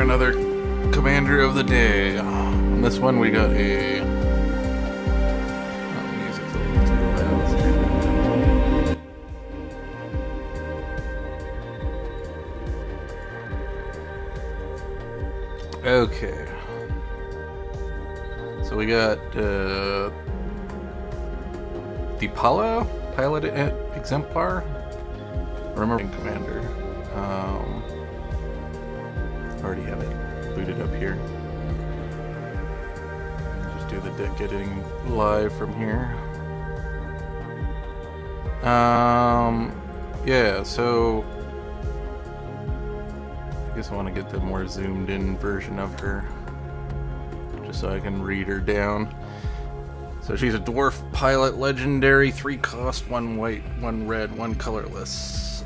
another commander of the day. On this one we got a... Oh, music's a little too loud. Let's turn it down. Okay. So we got Depala, pilot Exemplar. Remember commander. Already have it booted up here. Just do the deck editing live from here. Yeah, so I guess I want to get the more zoomed in version of her, just so I can read her down. So she's a dwarf pilot, legendary, 3 cost, 1 white, 1 red, 1 colorless.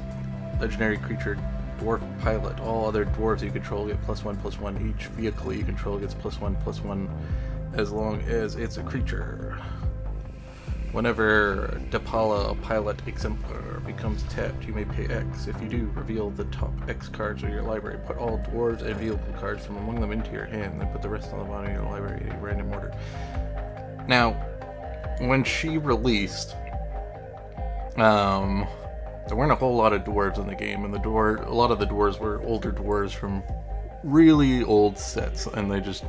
Legendary creature, dwarf pilot. All other dwarves you control get +1/+1. Each vehicle you control gets +1/+1 as long as it's a creature. Whenever Depala, pilot Exemplar, becomes tapped, you may pay X. If you do, reveal the top X cards of your library. Put all dwarves and vehicle cards from among them into your hand, then put the rest on the bottom of your library in a random order. Now, when she released, there weren't a whole lot of dwarves in the game, and a lot of the dwarves were older dwarves from really old sets, and they just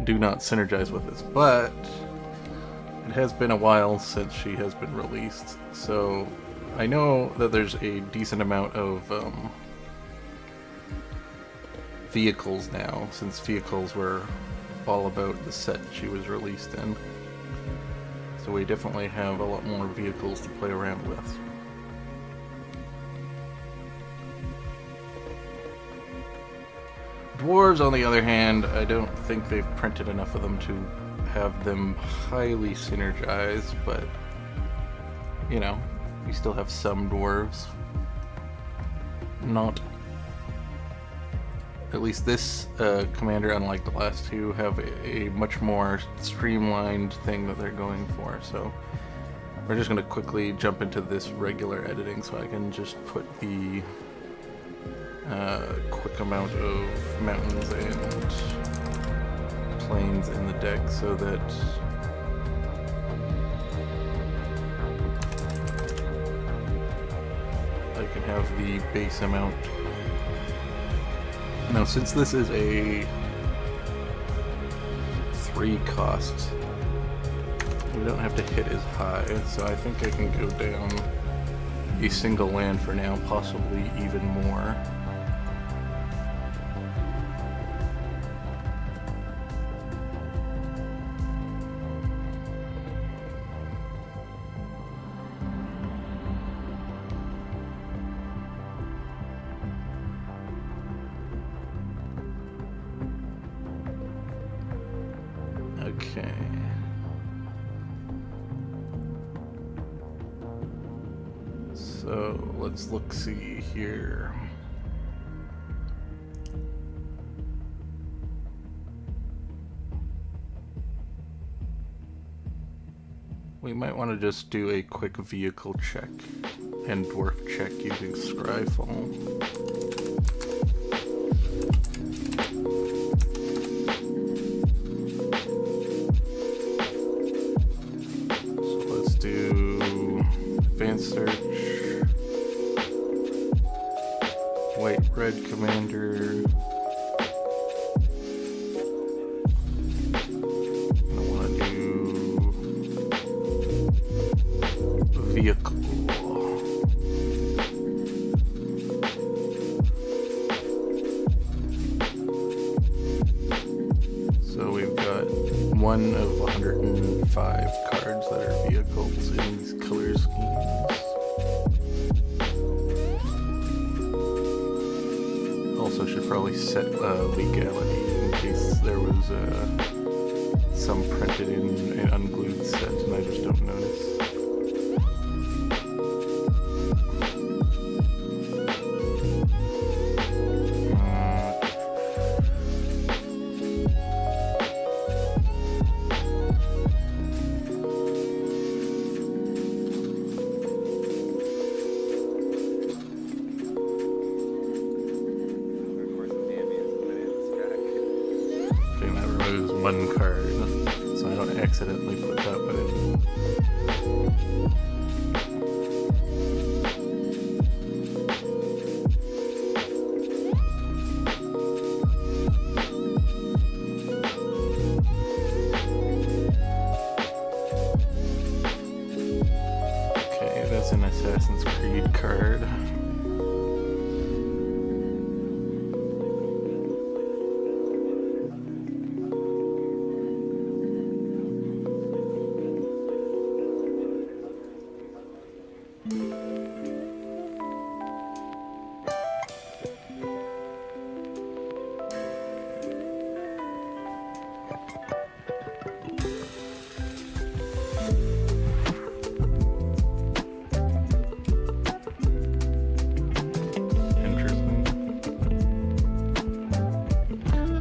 do not synergize with this. But it has been a while since she has been released, so I know that there's a decent amount of vehicles now, since vehicles were all about the set she was released in. So we definitely have a lot more vehicles to play around with. Dwarves, on the other hand, I don't think they've printed enough of them to have them highly synergized, but, you know, we still have some dwarves. Not... At least this commander, unlike the last two, have a much more streamlined thing that they're going for, so we're just going to quickly jump into this regular editing so I can just put the quick amount of mountains and plains in the deck so that I can have the base amount. Now, since this is a 3 cost, we don't have to hit as high, so I think I can go down a single land for now, possibly even more. Okay. So let's look-see here. We might want to just do a quick vehicle check and dwarf check using Scryfall. Advanced search, white red commander, I want to do vehicle. So we've got 1 of 105 cards that are vehicles in these color schemes. Also should probably set legality in case there was some printed in an unglued set and I just don't notice. lose one card, so I don't accidentally put that one in. Okay, that's an Assassin's Creed card.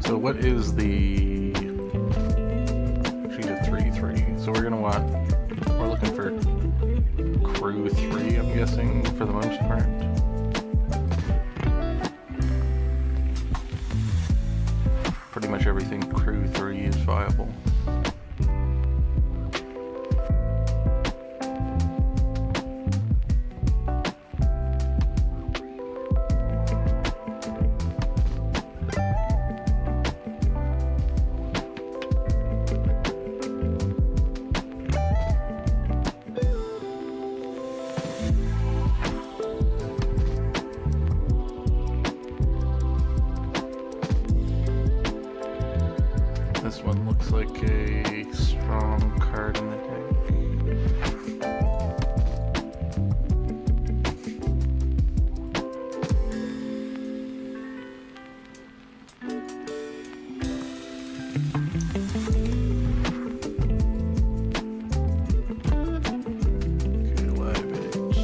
So what is the... She's a 3/3, so we're looking for crew 3, I'm guessing, for the most part. Pretty much everything crew 3 is viable. This one looks like a strong card in the deck. Okay, live edge.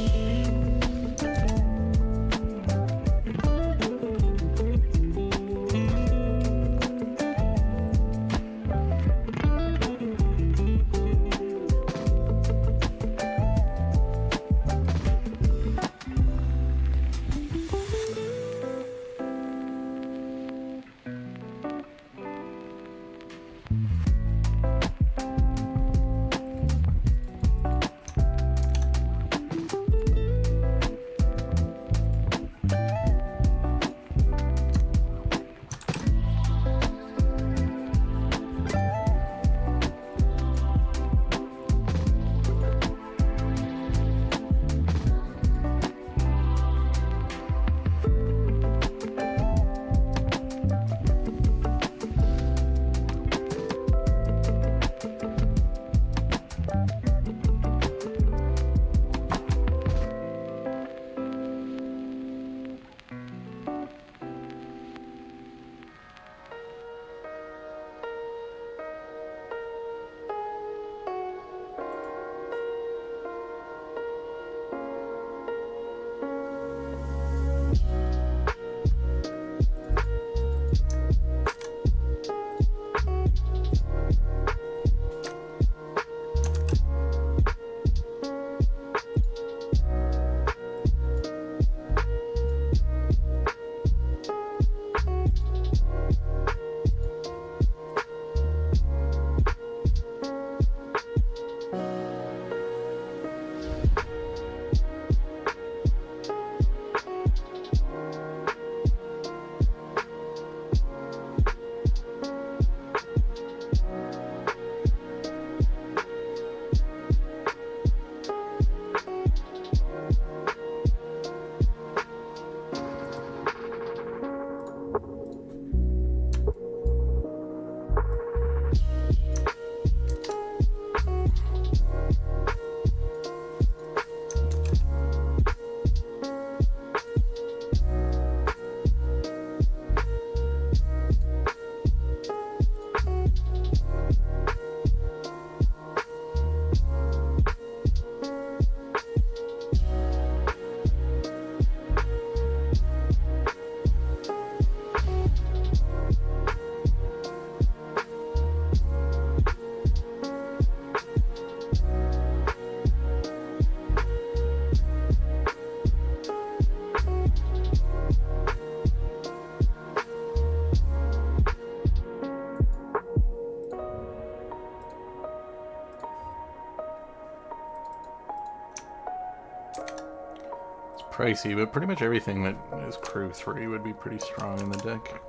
pricey, but pretty much everything that is crew 3 would be pretty strong in the deck.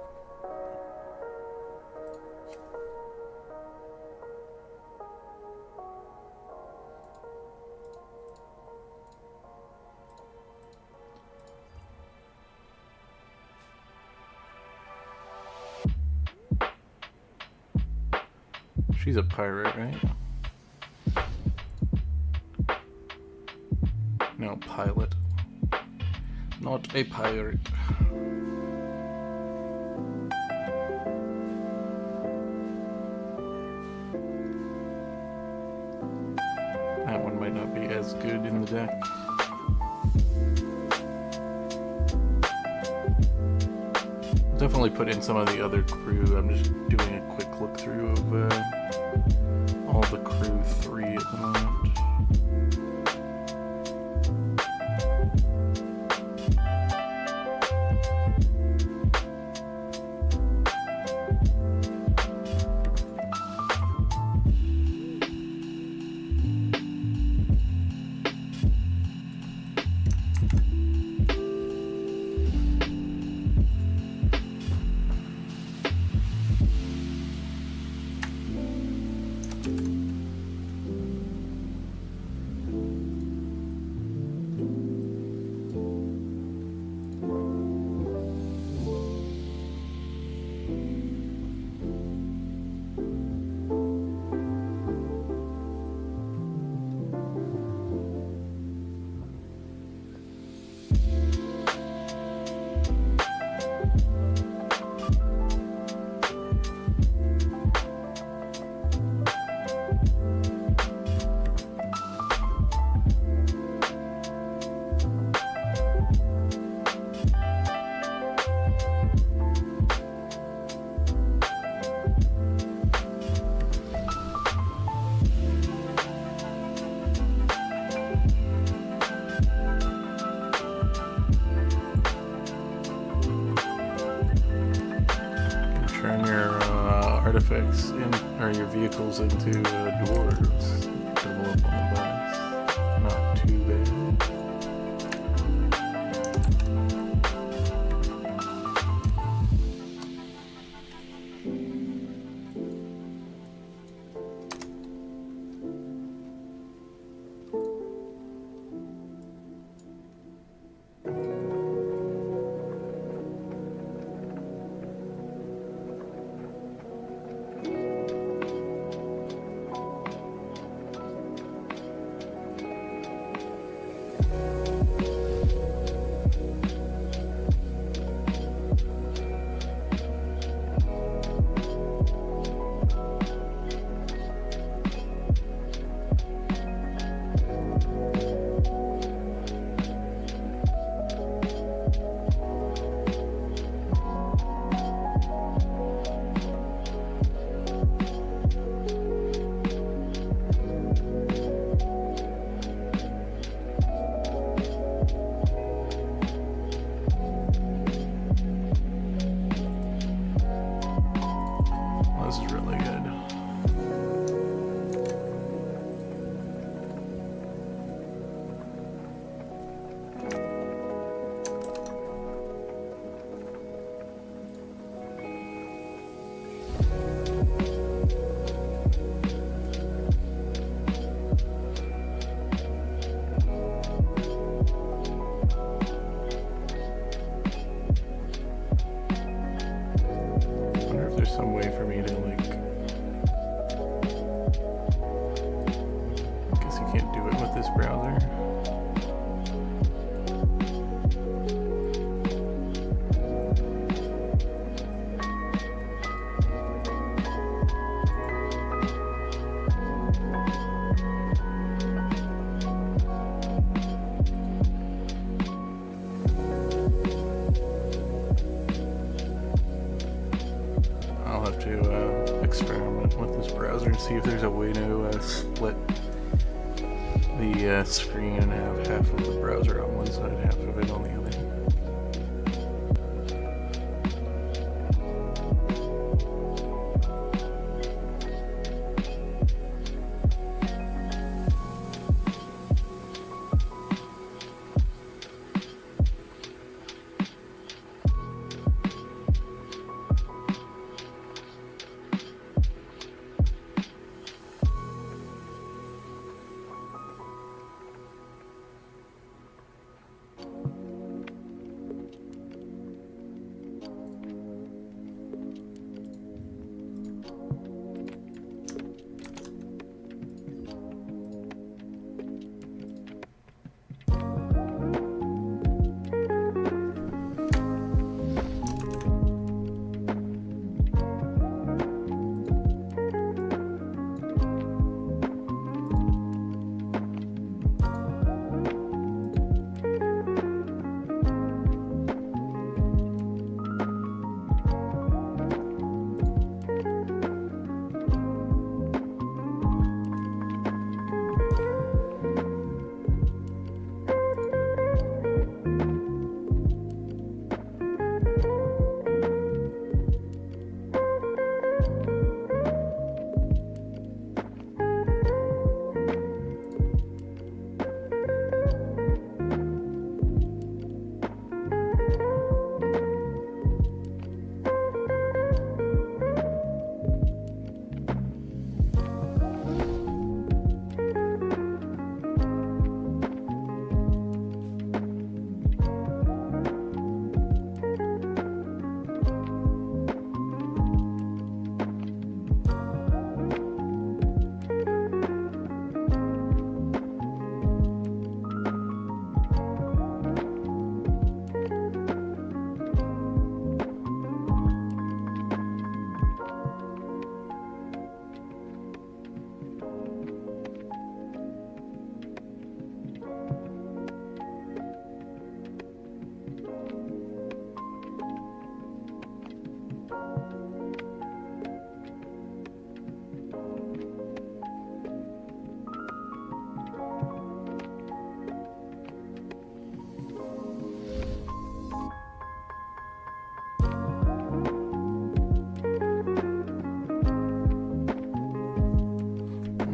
She's a pirate, right? No, pilot. Not a pirate. That one might not be as good in the deck. Definitely put in some of the other crew. I'm just doing a quick look through of all the crew 3 at the moment. Artifacts or your vehicles into dwarves. Double up on the buys. Not too bad. This is really good. There's some way for me to like, I guess you can't do it with this browser. I'll have to experiment with this browser and see if there's a way to split the screen and have half of the browser on one side, half of it on the other.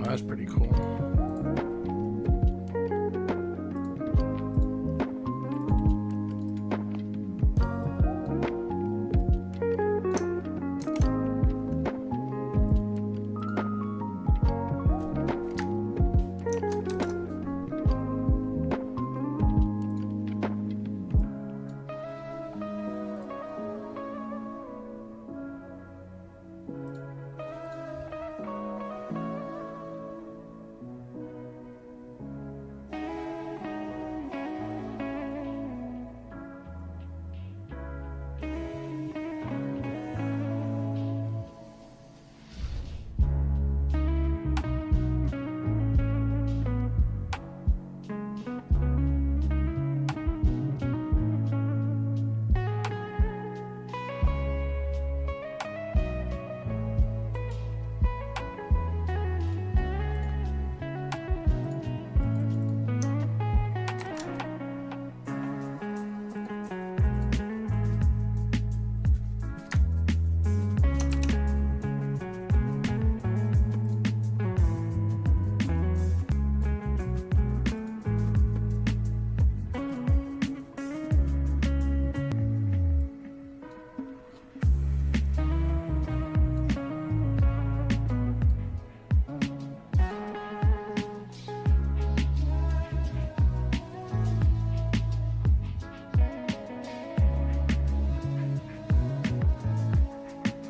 That's pretty cool.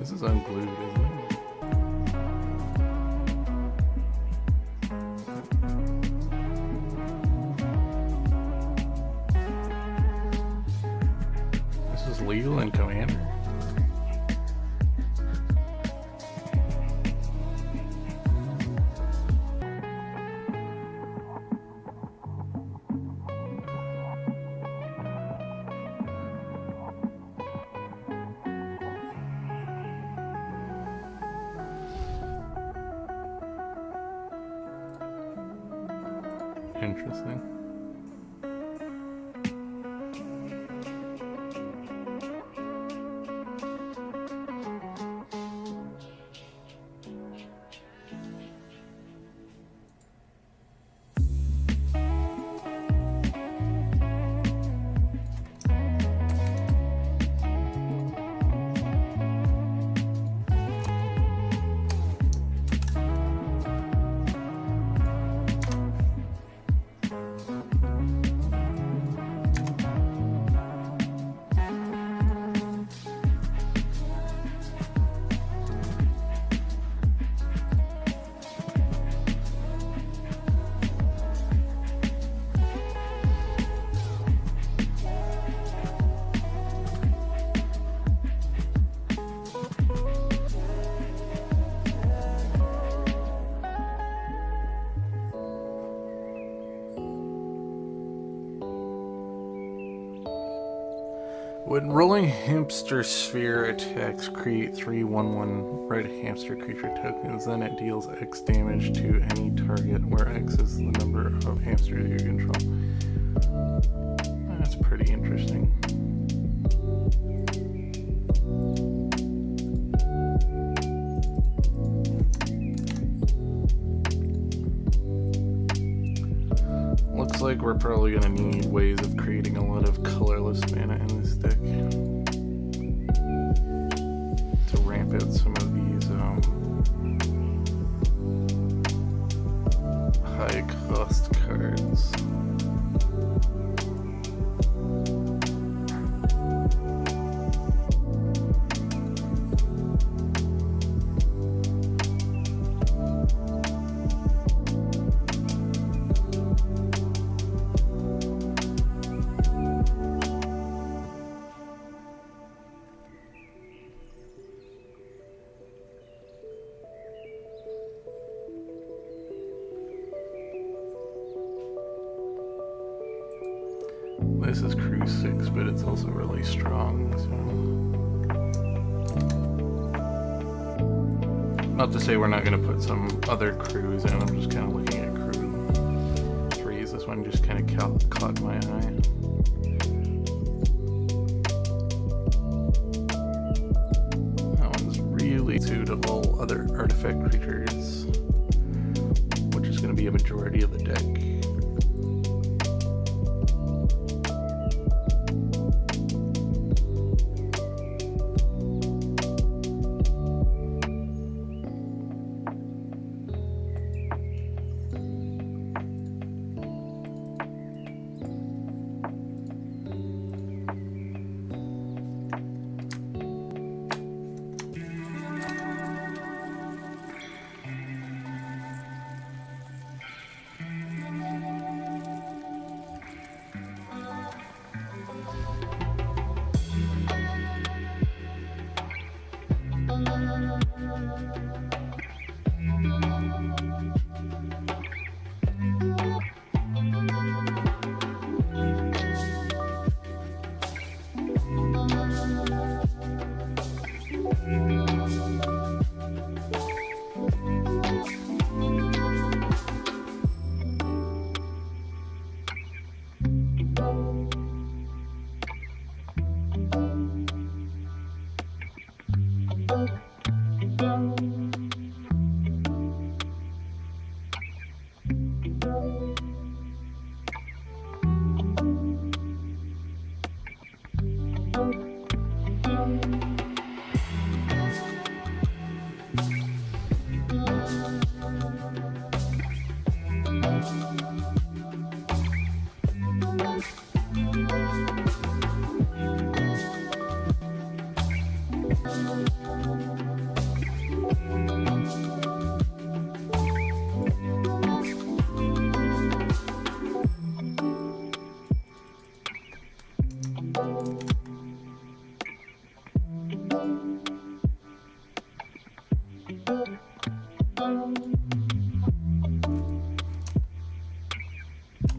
This is unglued, isn't it? This is legal in Commander. Interesting. When rolling hamster sphere attacks, create 3/1/1 red hamster creature tokens. Then it deals X damage to any target, where X is the number of hamsters you control. That's pretty interesting. like we're probably gonna need ways of creating a lot of colorless mana in this deck to ramp out some of these high cost cards. This is crew 6, but it's also really strong, so... Not to say we're not going to put some other crews in, I'm just kind of looking at crew 3s. This one just kind of caught my eye. That one's really suitable. Other artifact creatures, which is going to be a majority of the deck.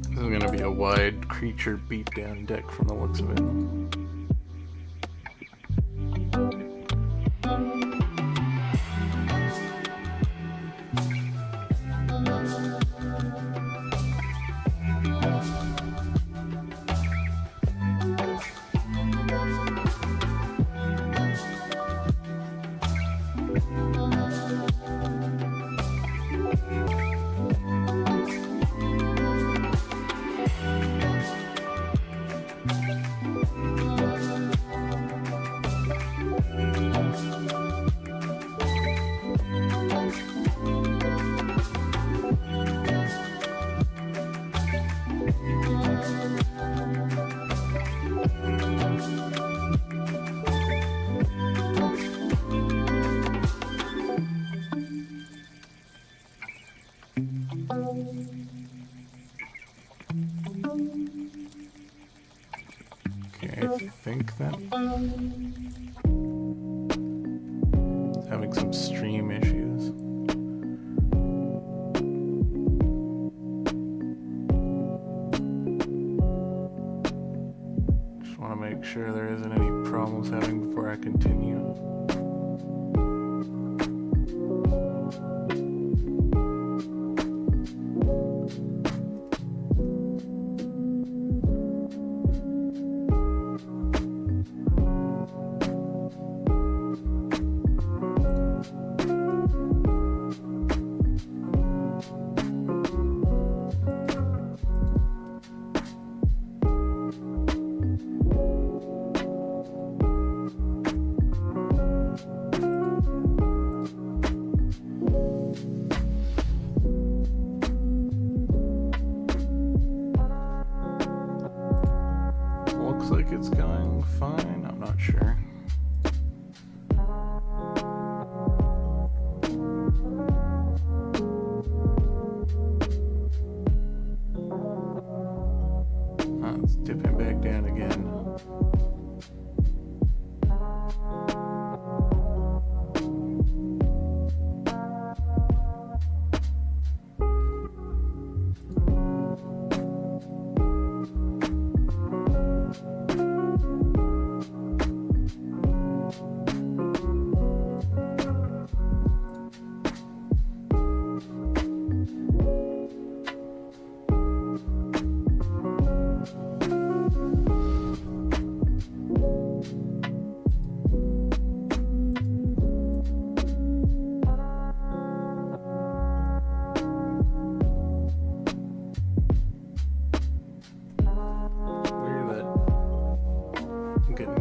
This is gonna be a wide creature beatdown deck from the looks of it. I think that it's having some stream issues. Just want to make sure there isn't any problems having before I continue. dipping back down again.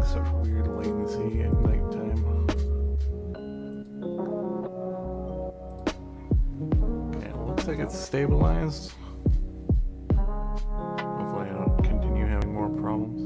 Such weird latency at nighttime. Okay, it looks like it's stabilized. Hopefully I don't continue having more problems.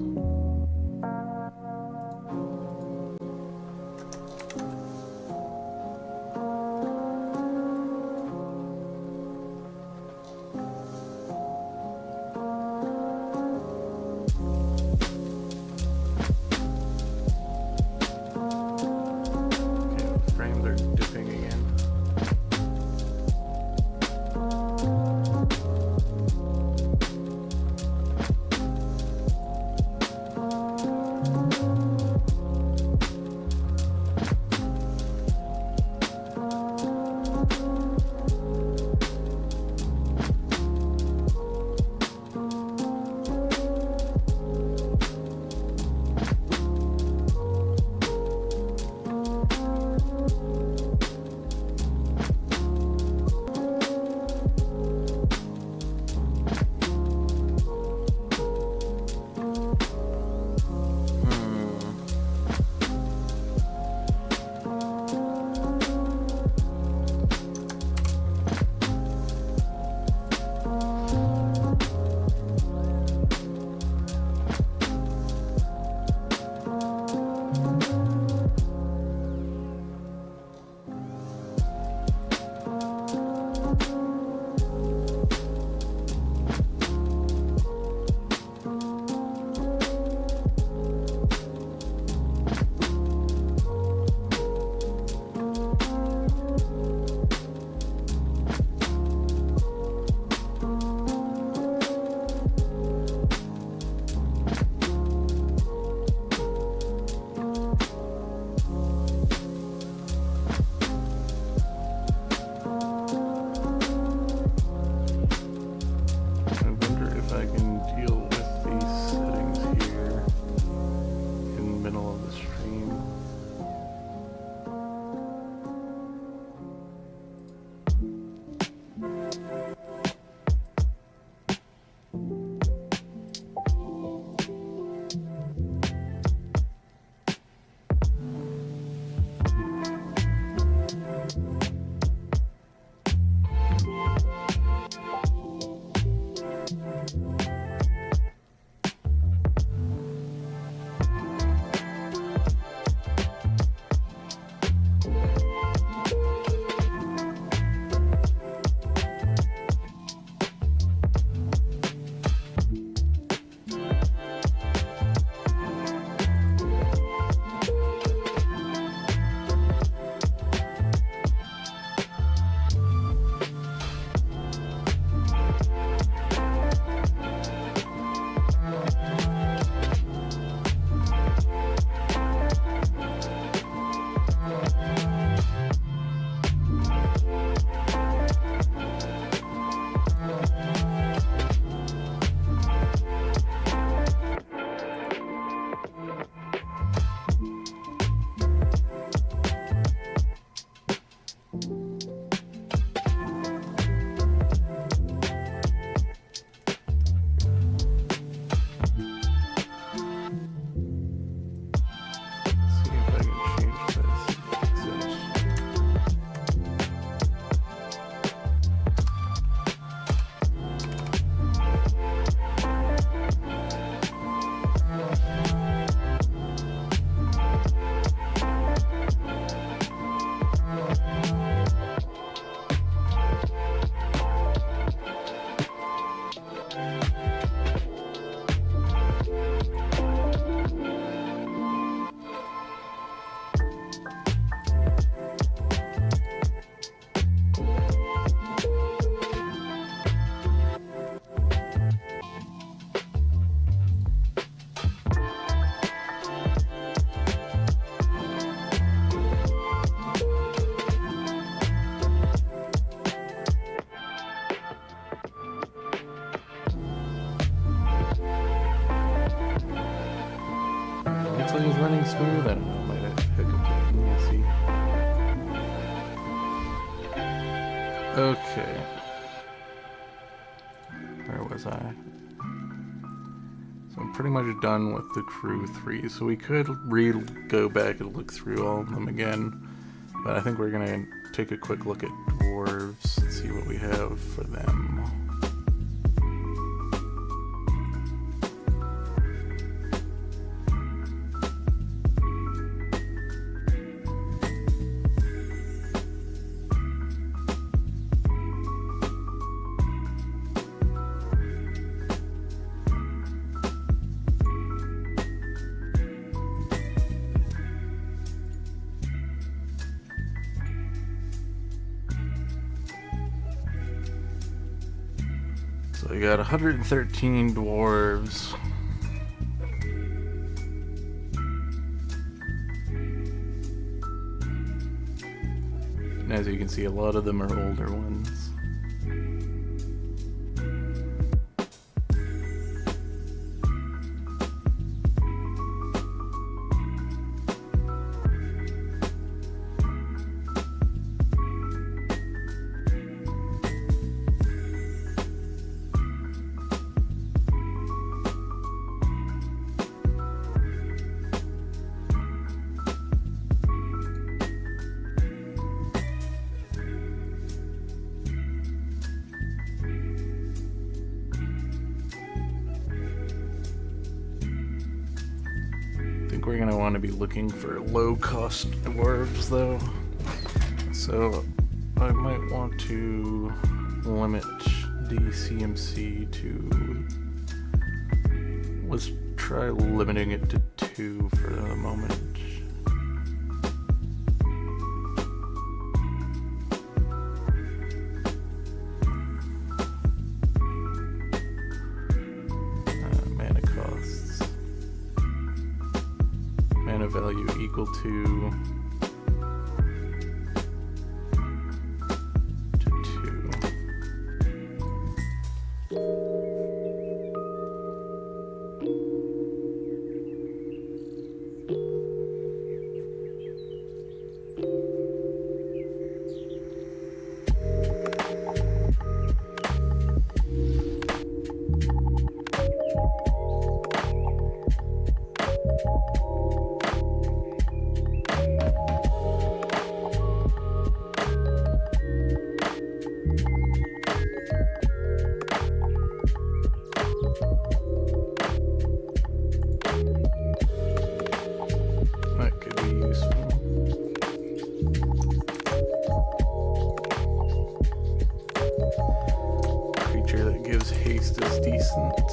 smooth? I don't know, might have hiccuped. We'll see. Okay. Where was I? So I'm pretty much done with the crew 3, so we could go back and look through all of them again, but I think we're gonna take a quick look at dwarves and see what we have for them. So we got 113 dwarves. And as you can see, a lot of them are older ones. We're going to want to be looking for low-cost dwarves, though. So I might want to limit the CMC to... Let's try limiting it to 2 for the moment. Mana costs. Mana value equal to 2. Haste is decent.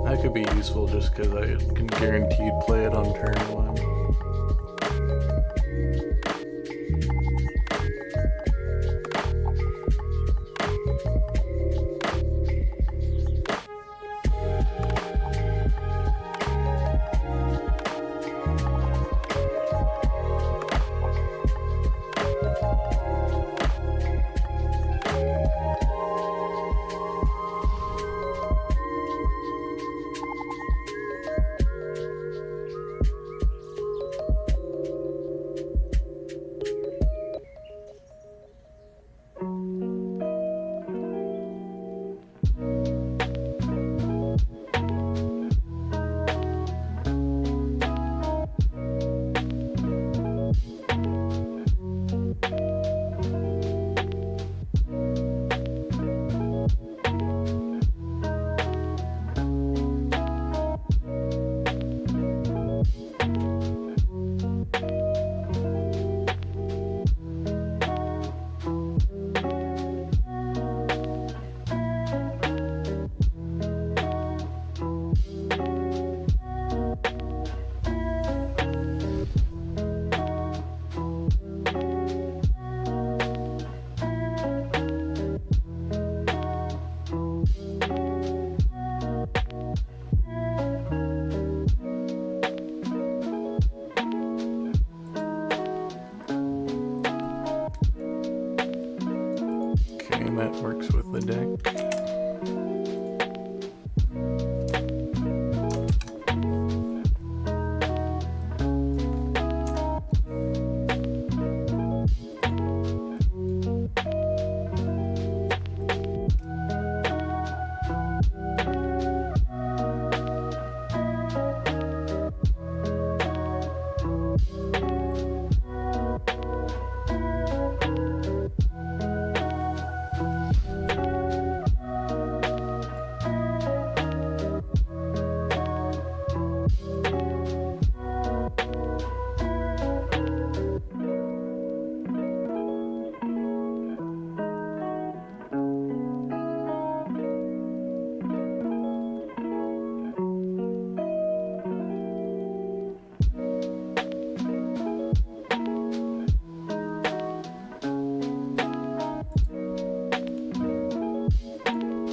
That could be useful just because I can guaranteed play it on turn 1. and that works with the deck.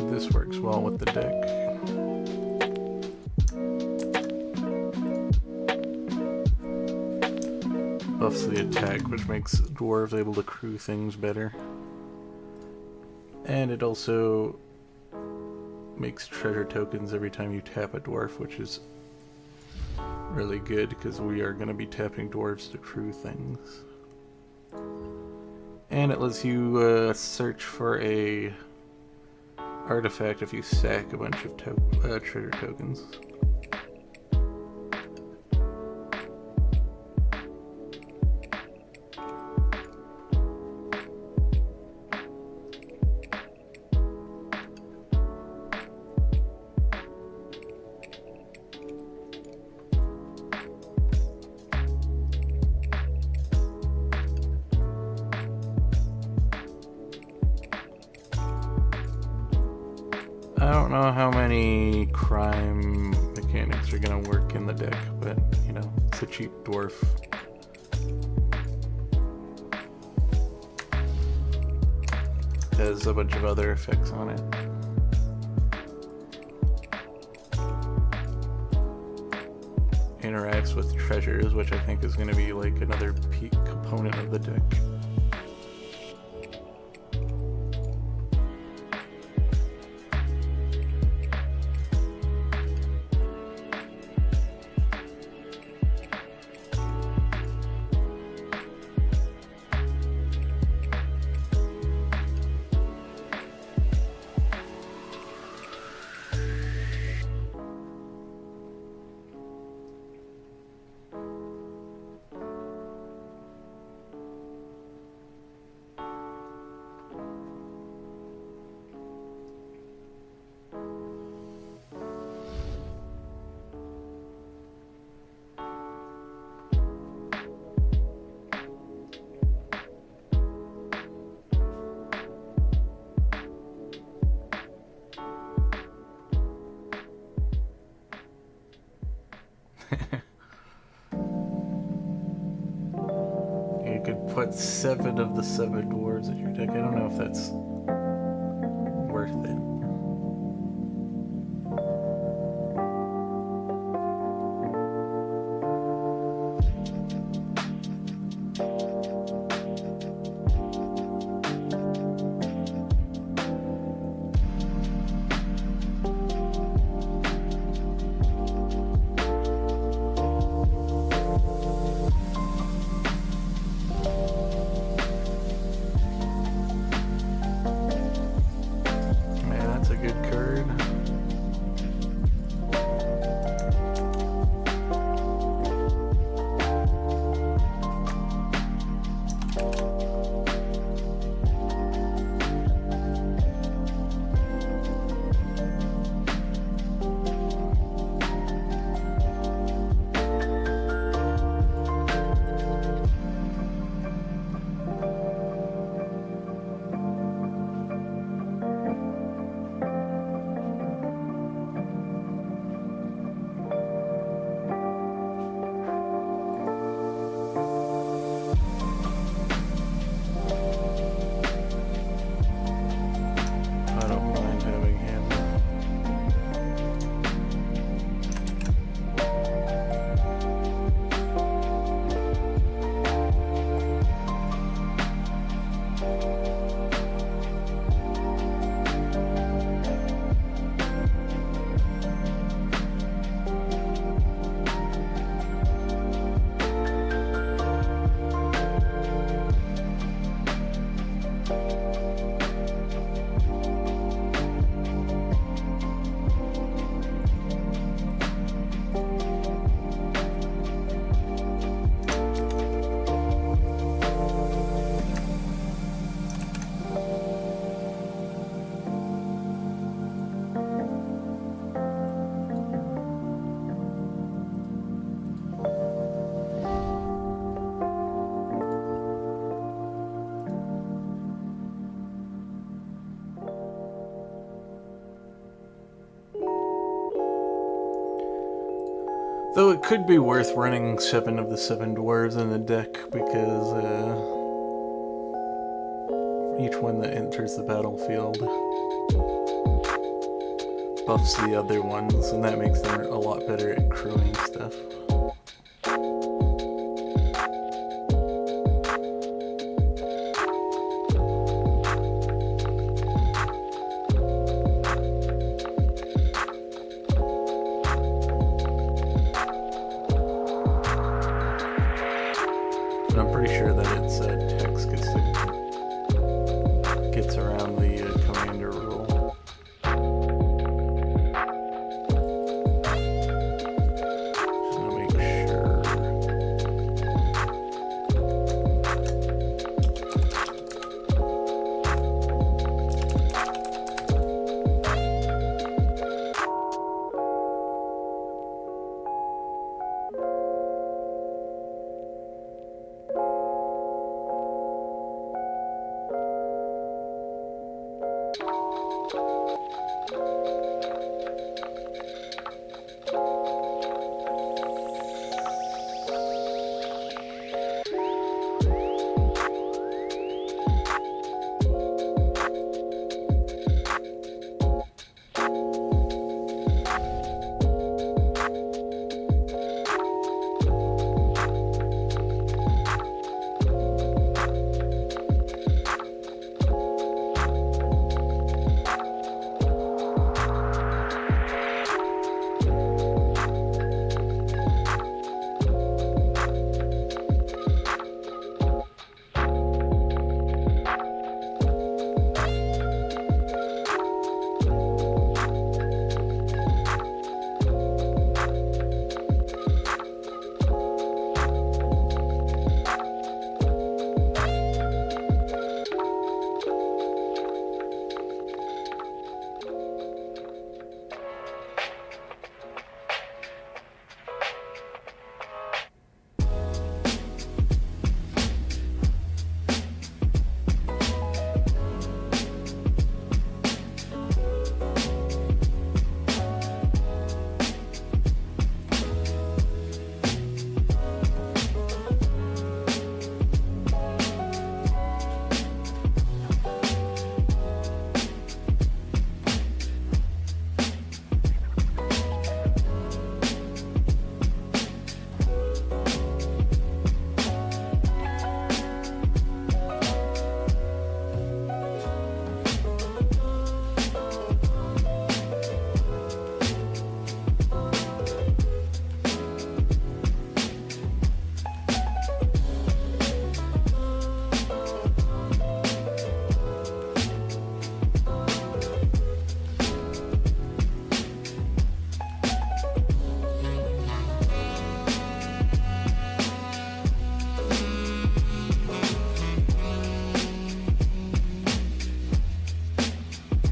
This works well with the deck. Buffs the attack, which makes dwarves able to crew things better. And it also makes treasure tokens every time you tap a dwarf, which is really good because we are going to be tapping dwarves to crew things. And it lets you search for a artifact if you sack a bunch of treasure tokens. I don't know how many crime mechanics are going to work in the deck, but, you know, it's a cheap dwarf. It has a bunch of other effects on it. Interacts with treasures, which I think is going to be like another component of the deck. You could put 7 of the 7 dwarves at your deck. I don't know if that's worth it. Though it could be worth running 7 of the 7 dwarves in the deck, because each one that enters the battlefield buffs the other ones, and that makes them a lot better at crewing stuff. I'm pretty sure that it's text gets around the commander rule. Just gonna make sure.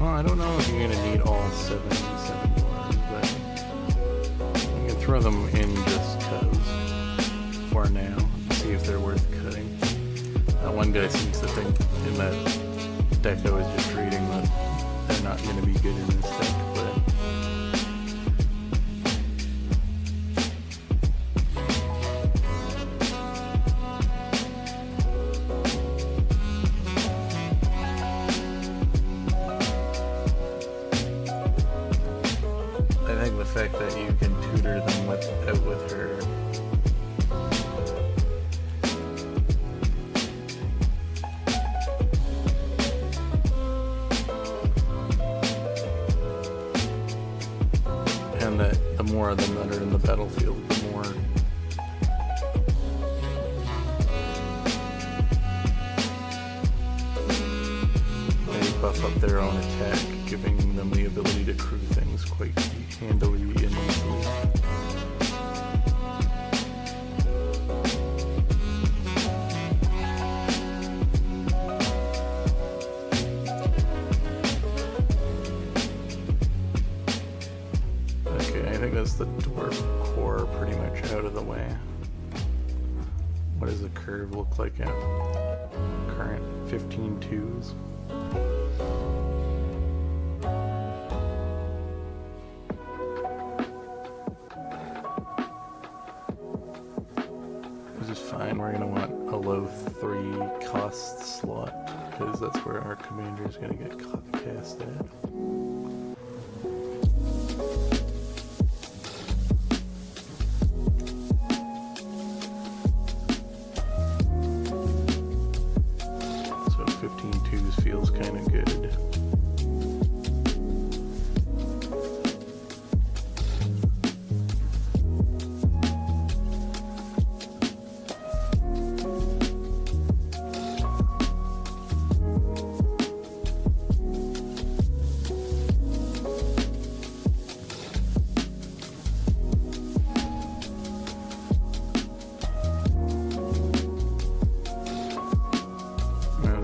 Well, I don't know if you're going to need all 77 dwarves, but I'm going to throw them in just cause for now, see if they're worth cutting. One guy seems to think in that deck I was just reading that they're not going to be good in this deck, but I think the fact that you can tutor them with her and that the more of them that are in the battlefield, the more they buff up their own attack, giving them the ability to crew things quite handily and easily. Okay, I think that's the dwarf core pretty much out of the way. What does the curve look like at current 15.2s? because that's where our commander is going to get cast at. So 15-2s feels kind of good.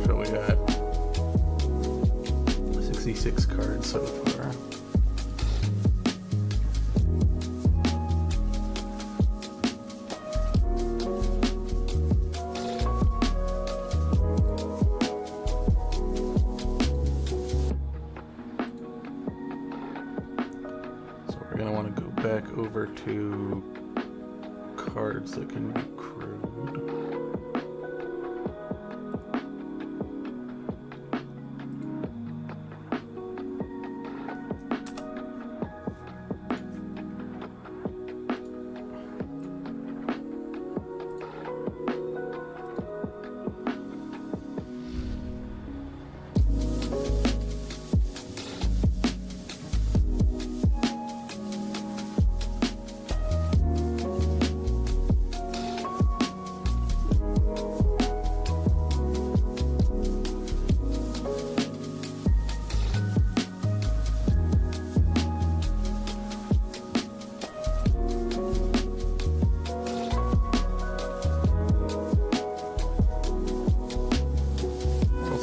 So we got 66 cards so far. So we're going to want to go back over to cards that can be crewed.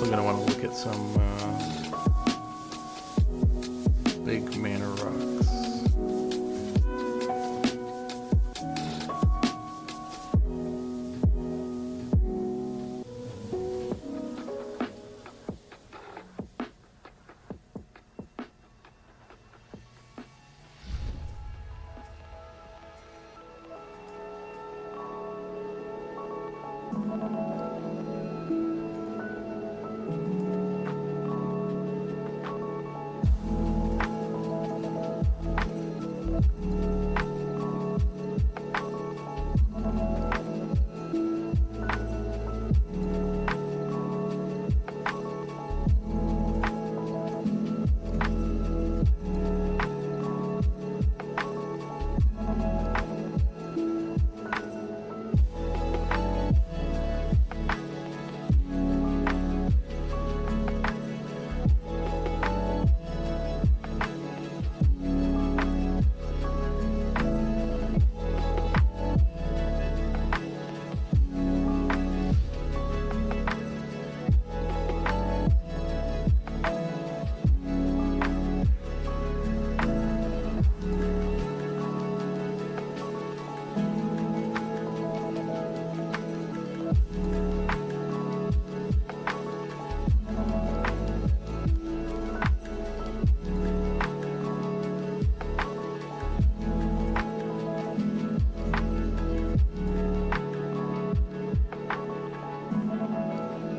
Gonna want to look at some big mana rocks.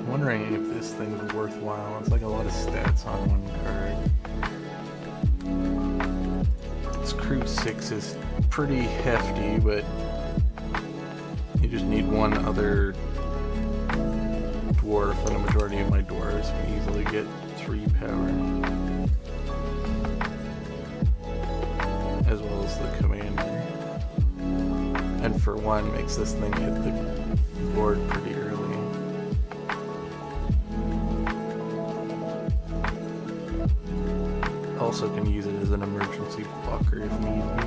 Wondering if this thing's worthwhile. It's like a lot of stats on one card. This crew 6 is pretty hefty, but you just need one other dwarf, and a majority of my dwarves can easily get 3 power. As well as the commander. And for 1, makes this thing hit the board pretty early. Also can use it as an emergency blocker if need be.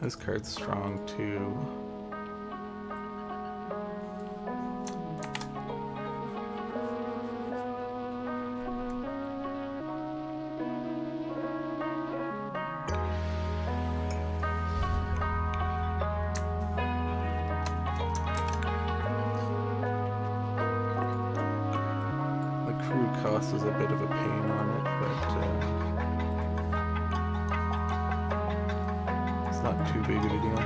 This card's strong too. Crew cost is a bit of a pain on it, but it's not too big of a deal.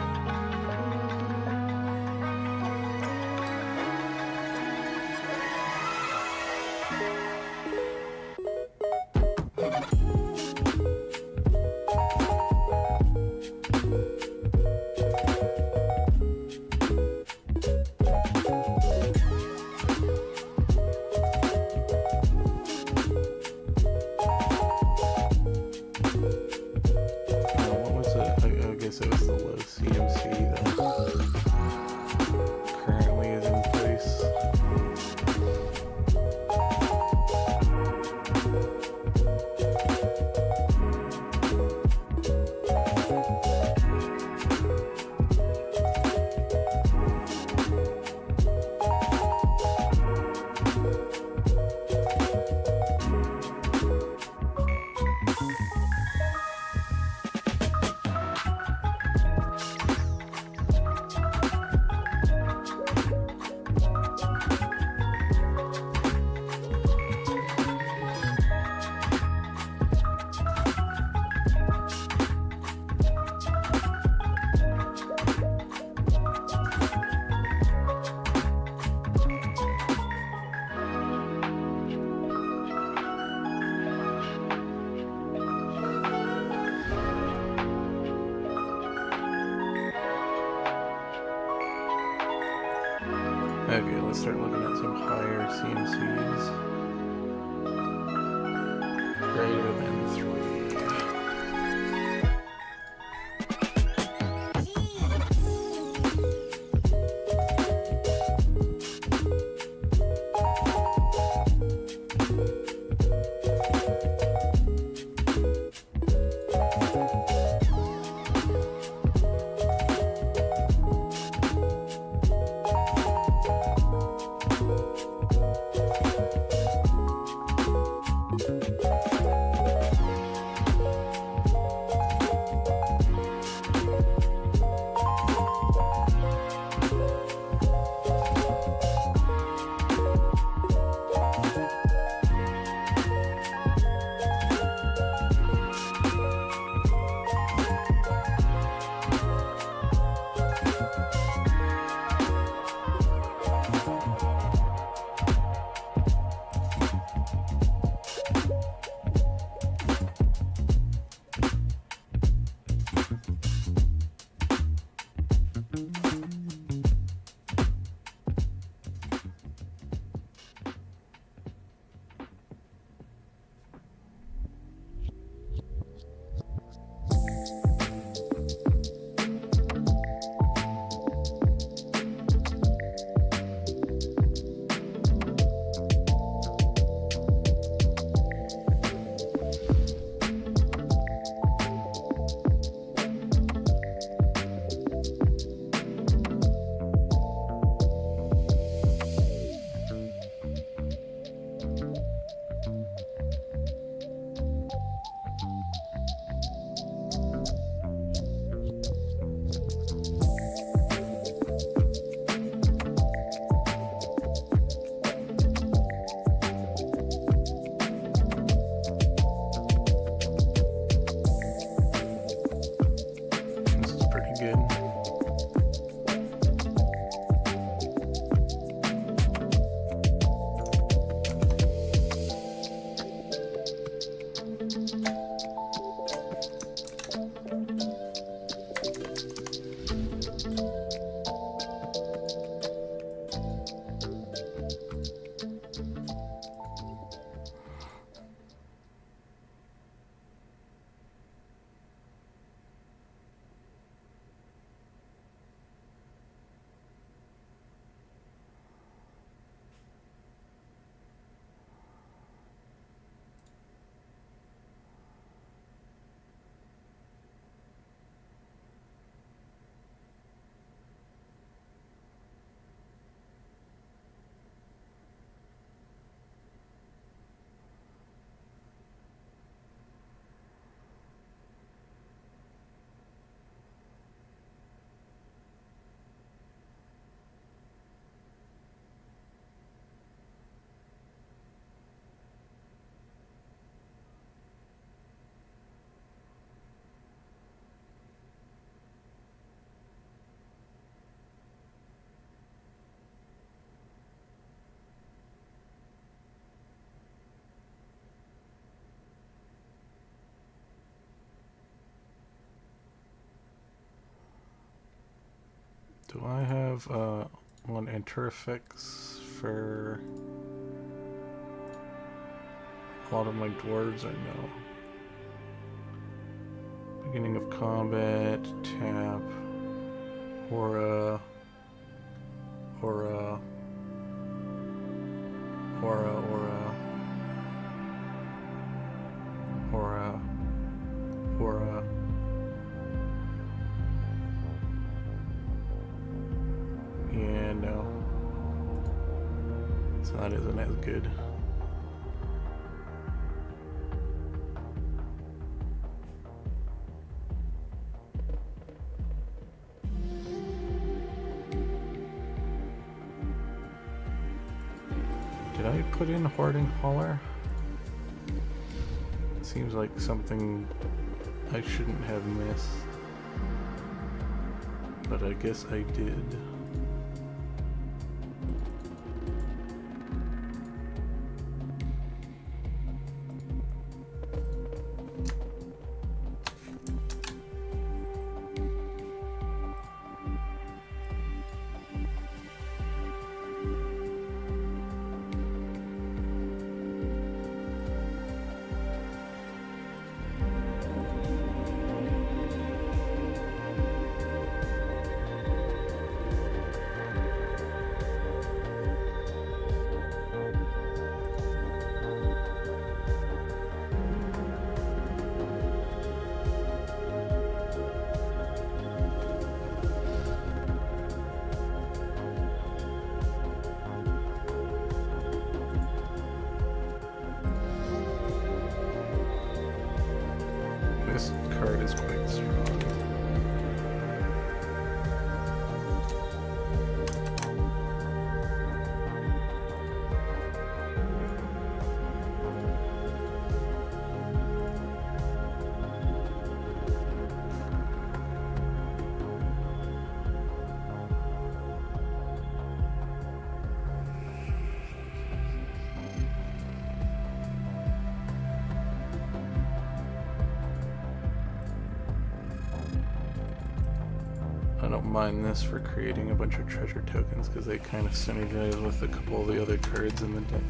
So it's the low CMC that currently is in place. Okay, let's start looking at some higher CMCs. Greater than 3. Do I have one interfix for a lot of my dwarves? I know. Beginning of combat, tap, aura, aura, aura, aura, aura, aura. Yeah, no. So that isn't as good. Did I put in Hoarding Hauler? Seems like something I shouldn't have missed. But I guess I did. This card is quite strong. I don't mind this for creating a bunch of treasure tokens because they kind of synergize with a couple of the other cards in the deck.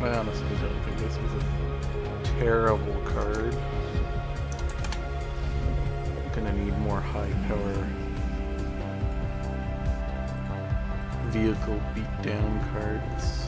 I honestly don't think this is a terrible card. Gonna need more high power vehicle beatdown cards.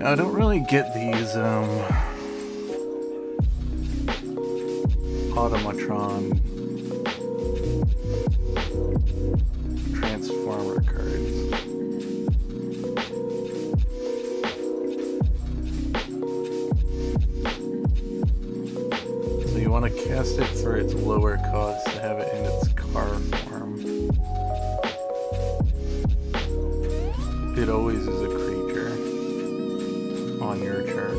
Now, I don't really get these automatron transformer cards. So you want to cast it for its lower cost to have it in its car form. It always is a creature on your turn.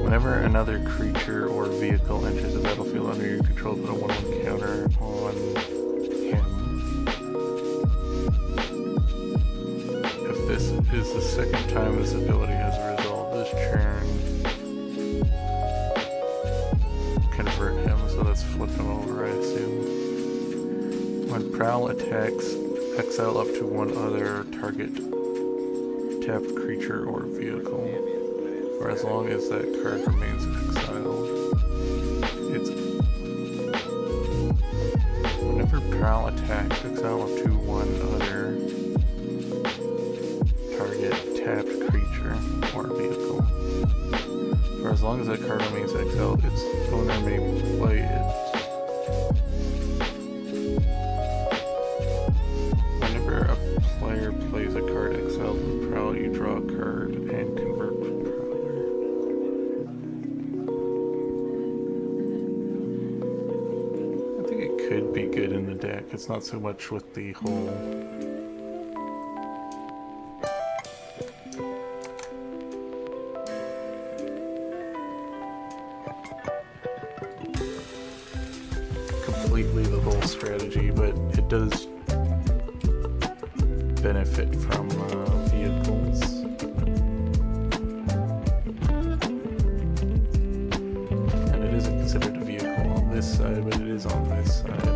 Whenever another creature or vehicle enters the battlefield under your control, put a 1/1 counter on him. If this is the second time this ability has resolved this turn, convert him, so let's flip him over, I assume. When Prowl attacks, exile up to one other target tapped creature or vehicle, for as long as that card remains exiled. It's whenever Prowl attacks, exile up to one other target tapped creature or vehicle. For as long as that card remains exiled, its owner may play it. Whenever a player plays a card exiled from Prowl, you draw a card and convert to Prowler. I think it could be good in the deck. It's not so much with the whole completely the whole strategy, but it does benefit from vehicles. And it isn't considered a vehicle on this side, but it is on this side.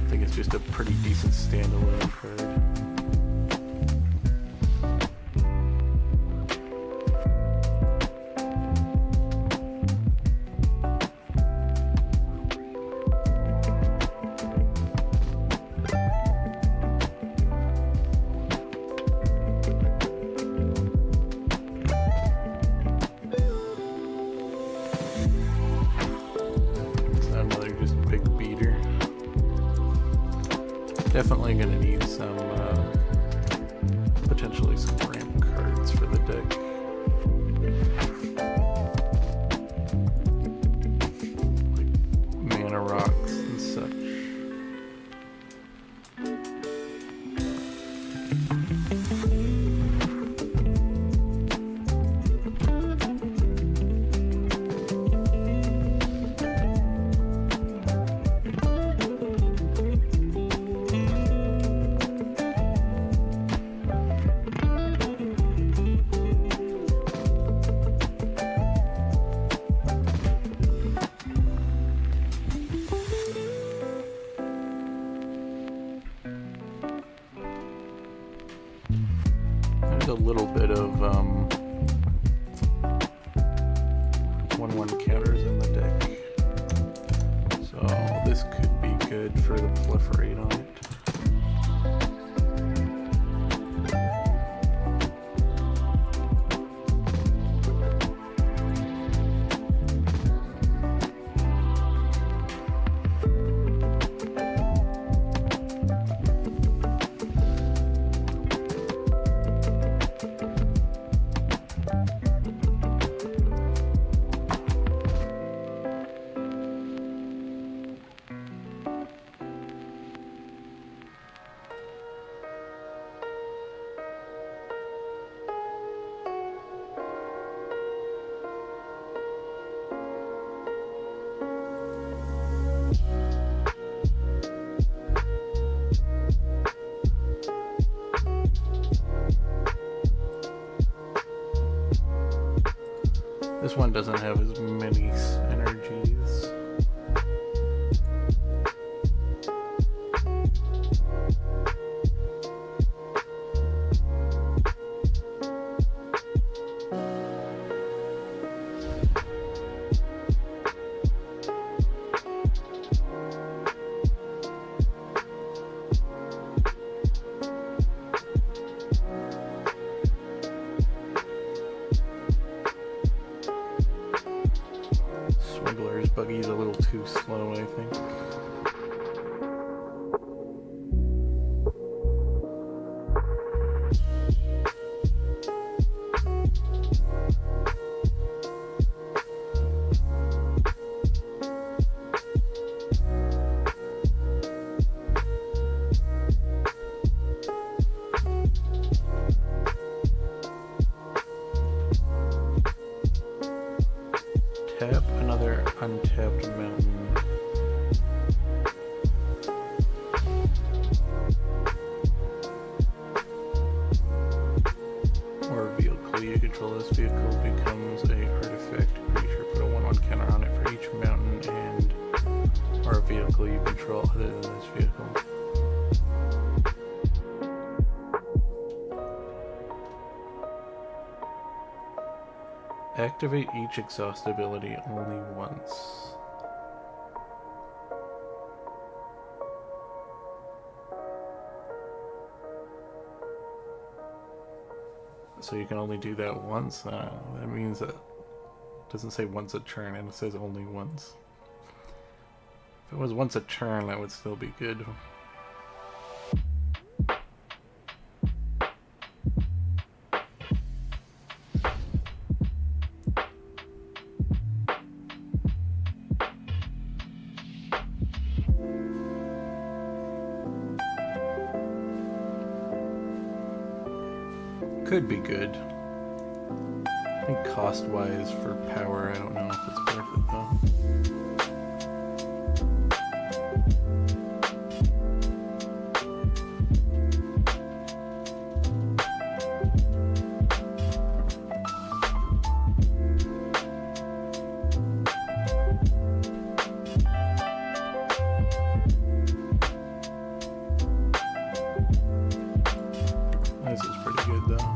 I think it's just a pretty decent standalone card. Definitely gonna need some, potentially some ramp cards for the deck. Like mana rocks and such. There's a little bit of 1/1 counters in the deck, so this could be good for the proliferate on it. This one doesn't have as many energies. buggy's a little too slow, I think. Tap another untapped mountain. Or a vehicle you control. This vehicle becomes a artifact creature. Put a 1/1 counter on it for each mountain and or a vehicle you control other than this vehicle. Activate each exhaust ability only once. So you can only do that once? That means that it doesn't say once a turn, and it says only once. If it was once a turn, that would still be good. Could be good. I think cost-wise for power, I don't know if it's worth it though. This is pretty good though.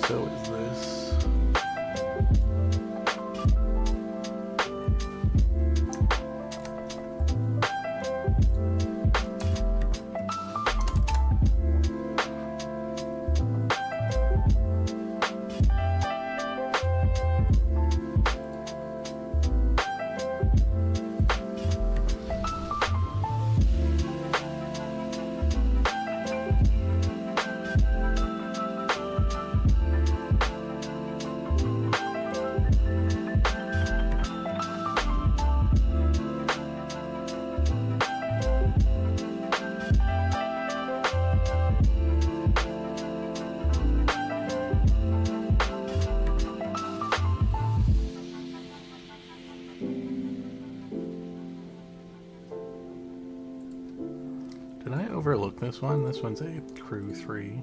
So is this. Did I overlook this one? This one's a crew 3.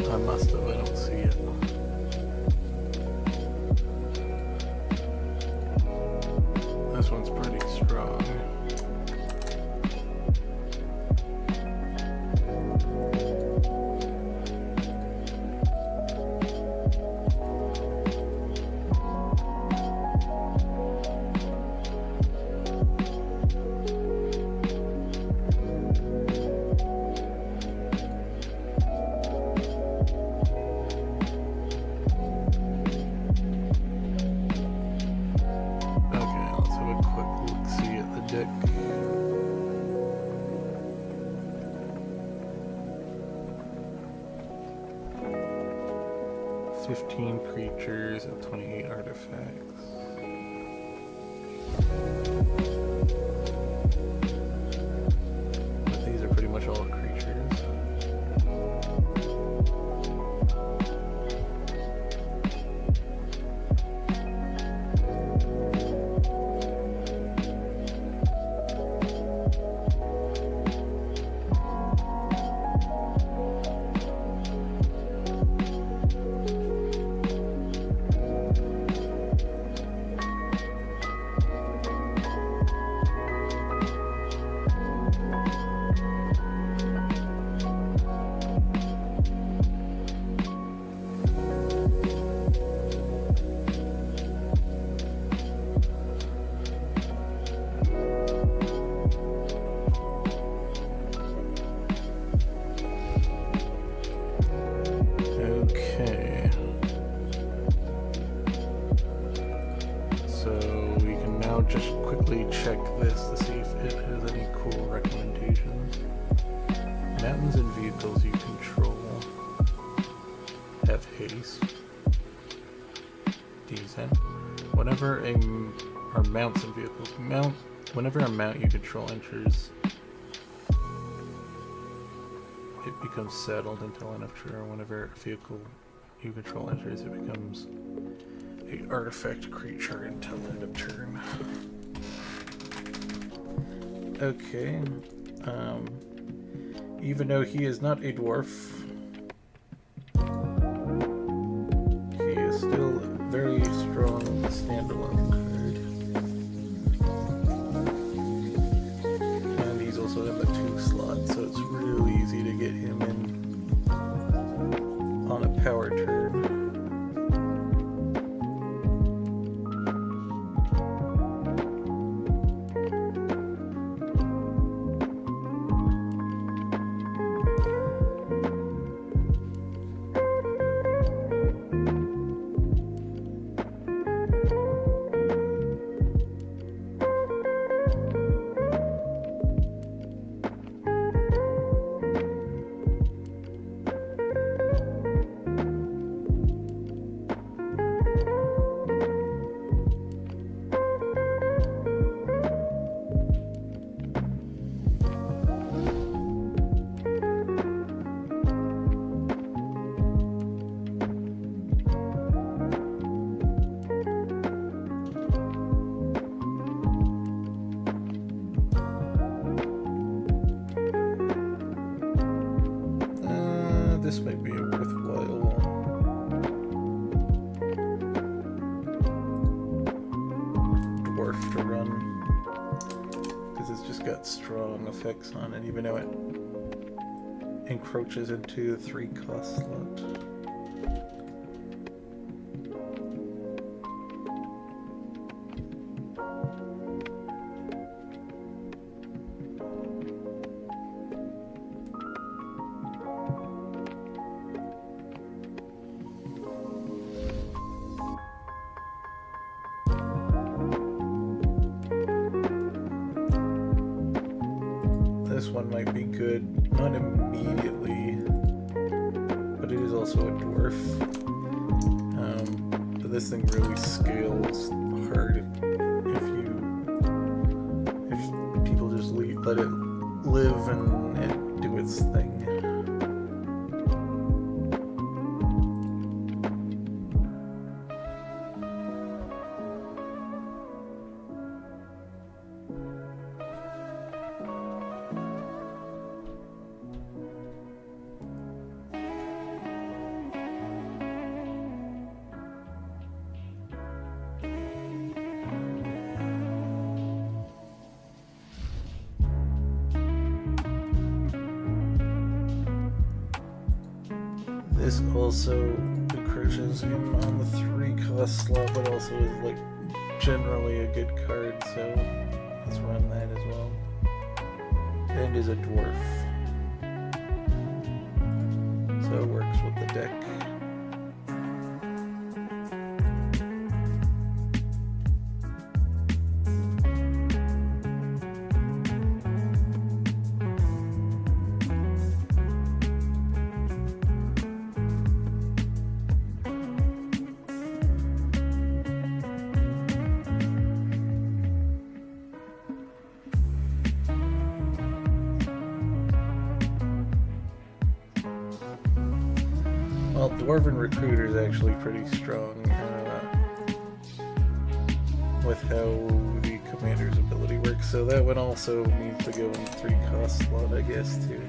I must have, I don't see it. This one's pretty strong. Deck. 15 creatures and 28 artifacts. But these are pretty much all creatures. just quickly check this to see if it has any cool recommendations. Mountains and vehicles you control have haste. Decent. Whenever mounts and vehicles whenever a mount you control enters, it becomes settled until enough turn. Whenever a vehicle you control enters, it becomes an artifact creature until end of turn. Okay. Even though he is not a dwarf, he is still a very strong standalone card. And he's also in the 2 slot, so it's real easy to get him in on a power turn. This might be a worthwhile dwarf to run, because it's just got strong effects on it, even though it encroaches into the 3-cost slot. This one might be good, not immediately, but it is also a dwarf. But this thing really scales hard if people just let it live and do its thing. This also encroaches in on the 3-cost slot, but also is like generally a good card, so let's run that as well. And is a dwarf, so it works with the deck. Well, Dwarven Recruiter is actually pretty strong with how the commander's ability works, so that one also needs to go in the 3-cost slot, I guess, too.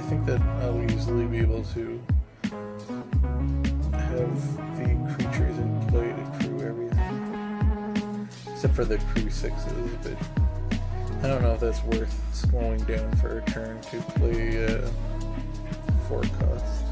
think that I'll easily be able to have the creatures in play to crew everything. Except for the crew 6s, but I don't know if that's worth slowing down for a turn to play 4 cost.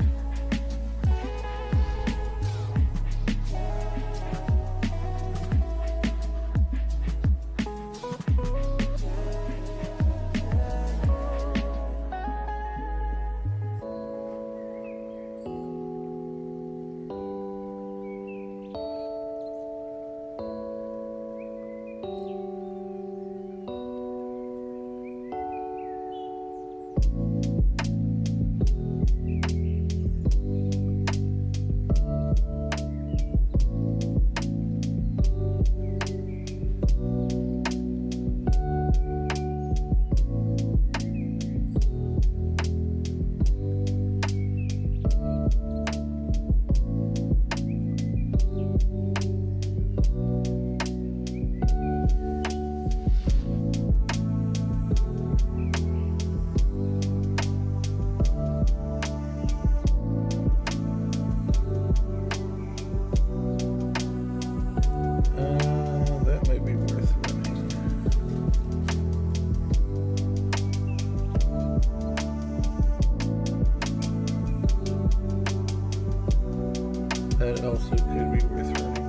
That also could be worth running.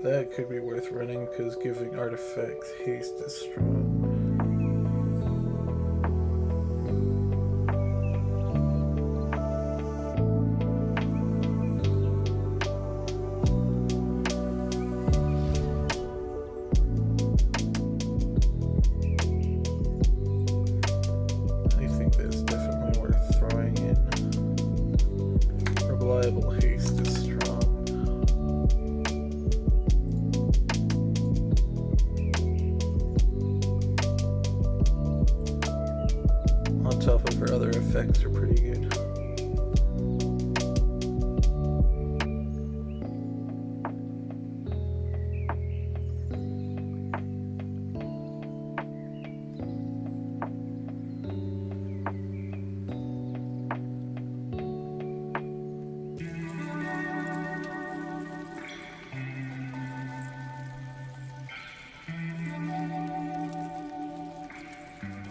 That could be worth running because giving artifacts haste is strong. Haste is strong. On top of her other effects are pretty good.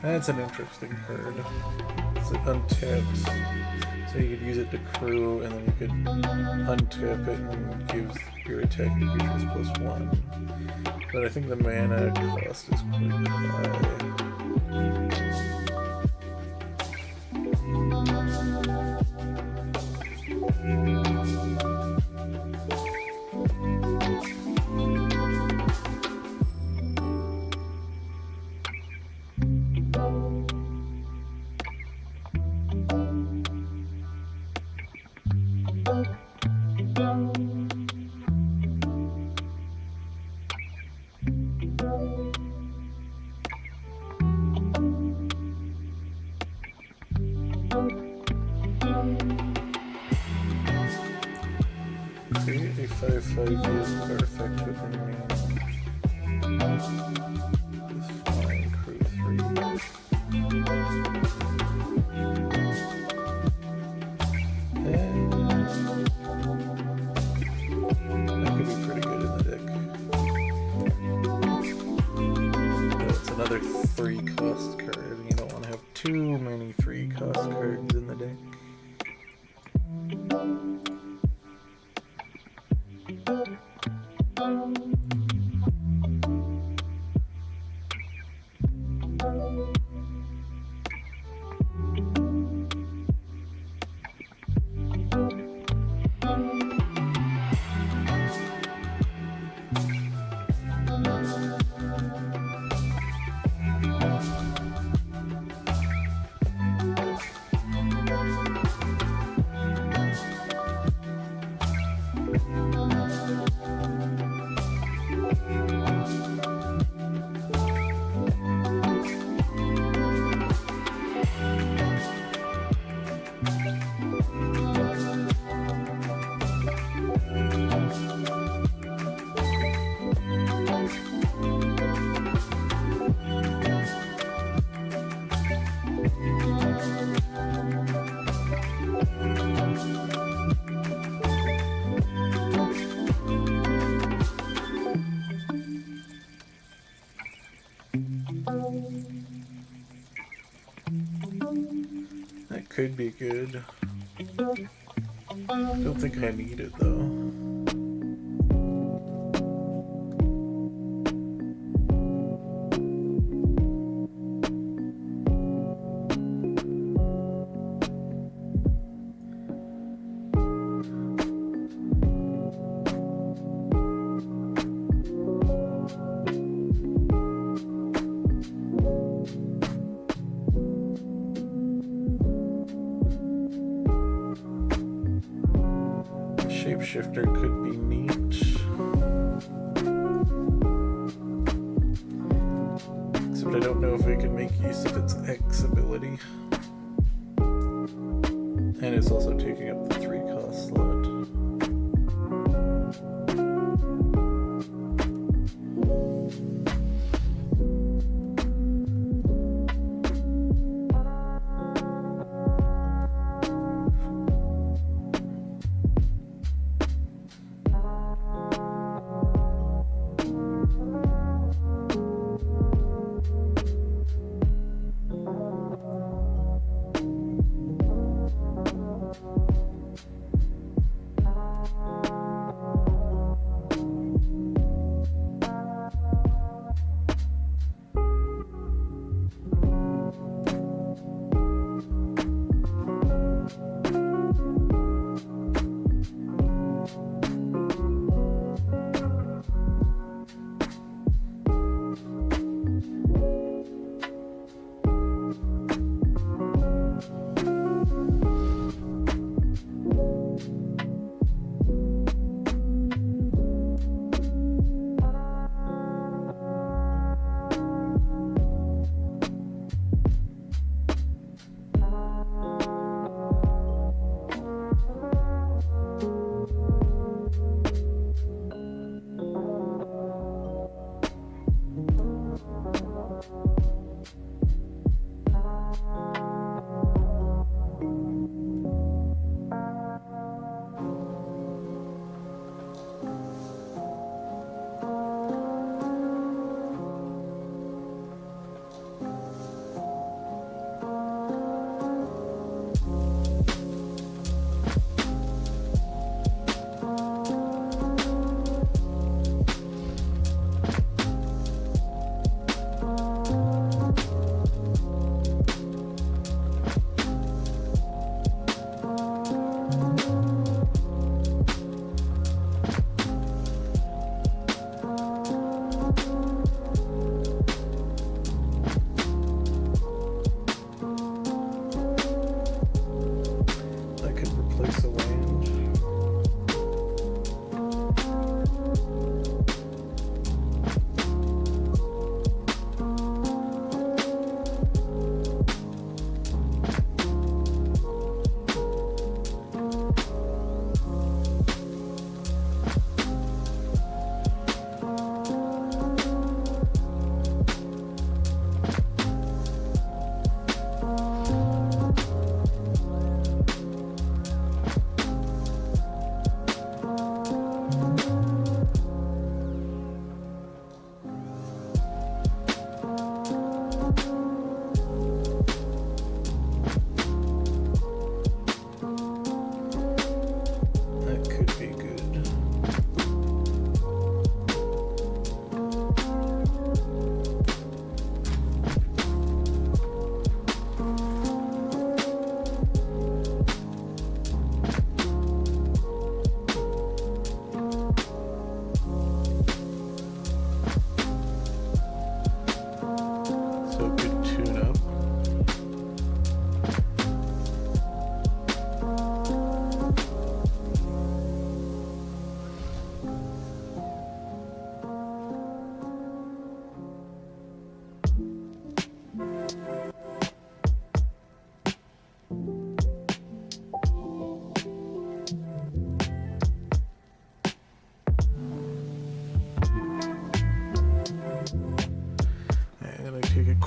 That's an interesting card. It's untapped, so you could use it to crew, and then you could untap it and give your attacking creatures +1. But I think the mana cost is quite high. Create a 5/5 yield artifact with a mana. With flying crew 3. And that could be pretty good in the deck. But it's another 3-cost card. You don't want to have too many 3-cost cards in the deck. That could be good. Don't think I need it though. Shapeshifter could be neat. Except I don't know if we can make use of its X ability. And it's also taking up the 3-cost slot.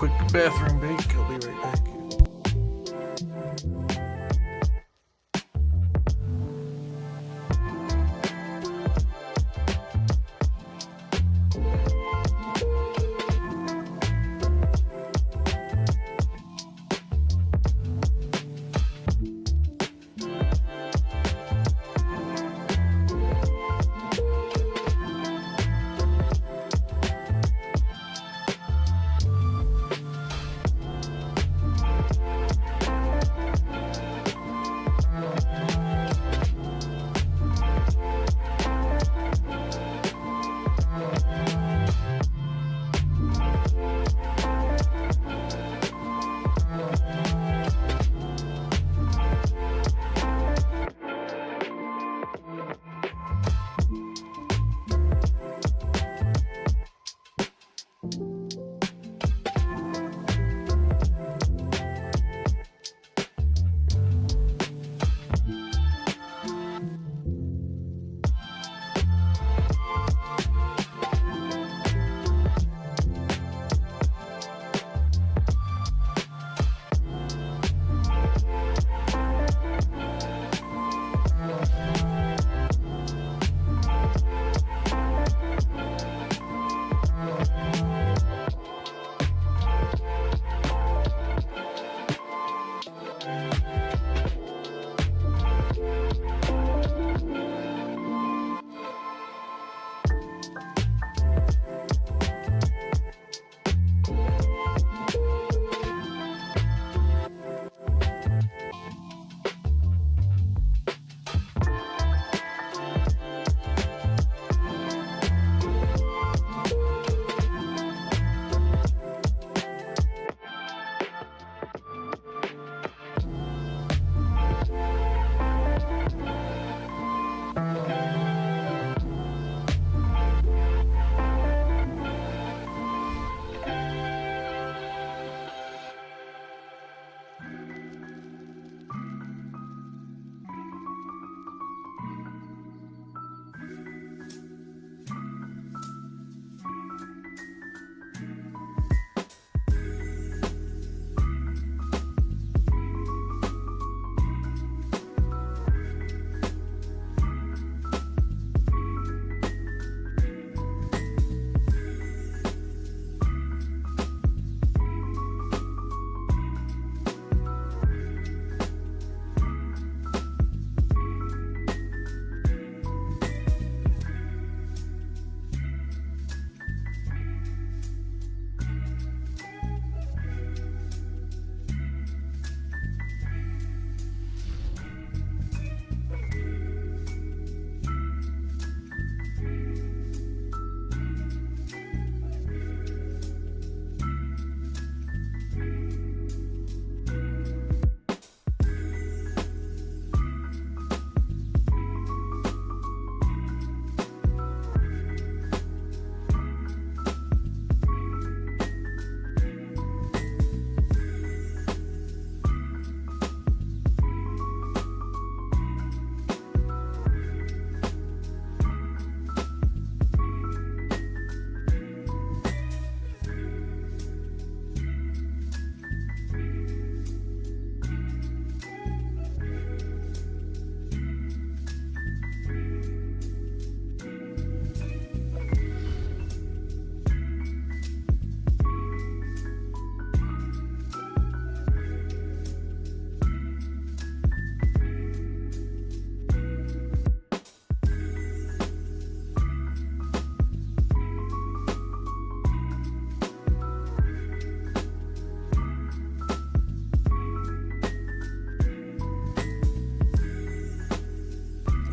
quick bathroom break. I'll be right back.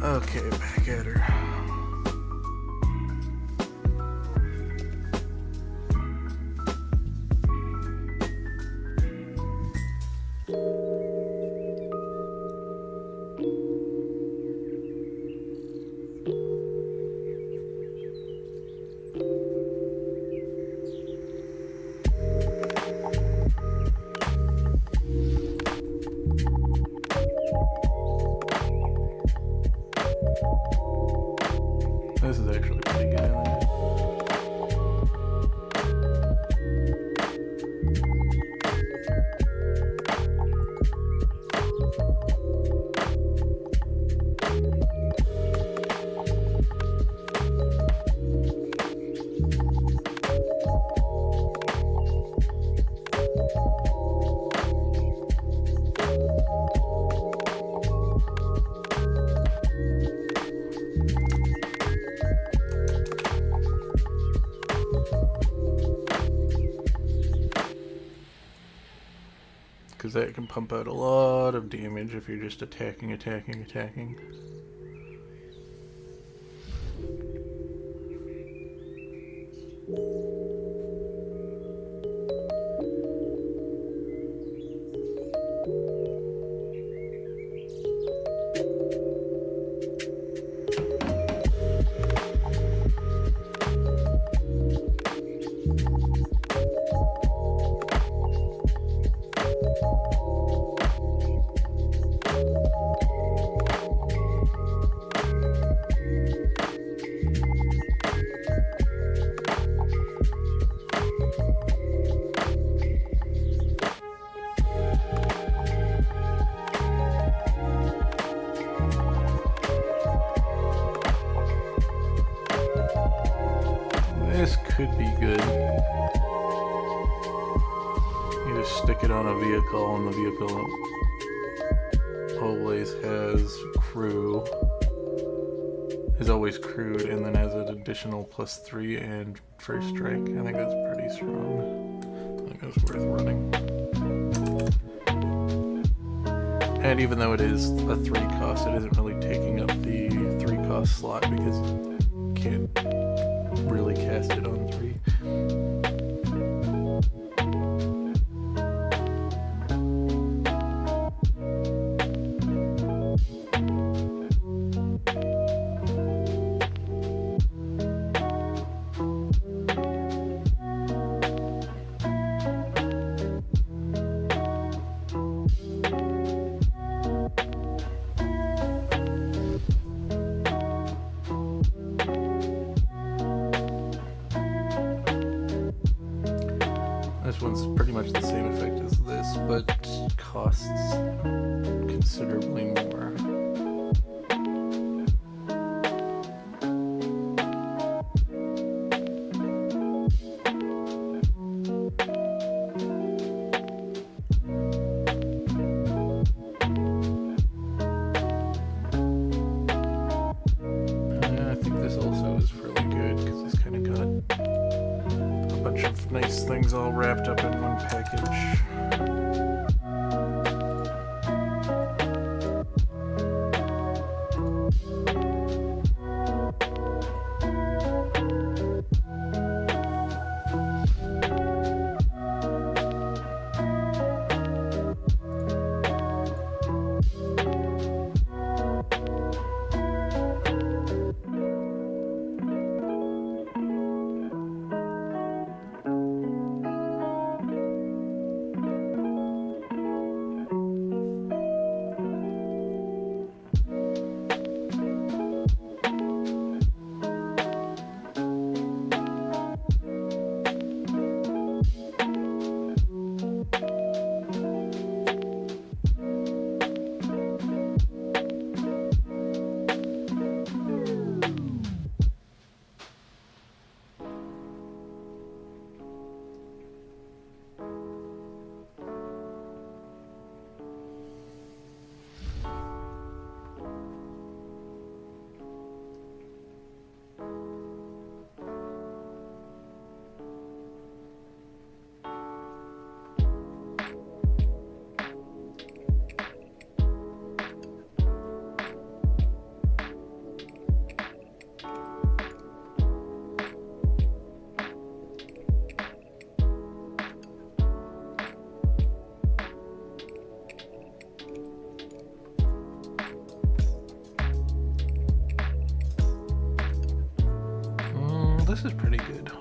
Okay, back at her. This is actually pretty good, isn't it? Because that can pump out a lot of damage if you're just attacking. This could be good. You just stick it on a vehicle, and the vehicle always has crew. Is always crewed, and then has an additional +3 and first strike. I think that's pretty strong. I think that's worth running. And even though it is a 3 cost, it isn't really taking up the 3 cost slot because you can't really cast it on 3. This one's pretty much the same effect as this, but costs considerably more. I think this also is really good because it's kind of got a bunch of nice things all wrapped up in one package. This is pretty good.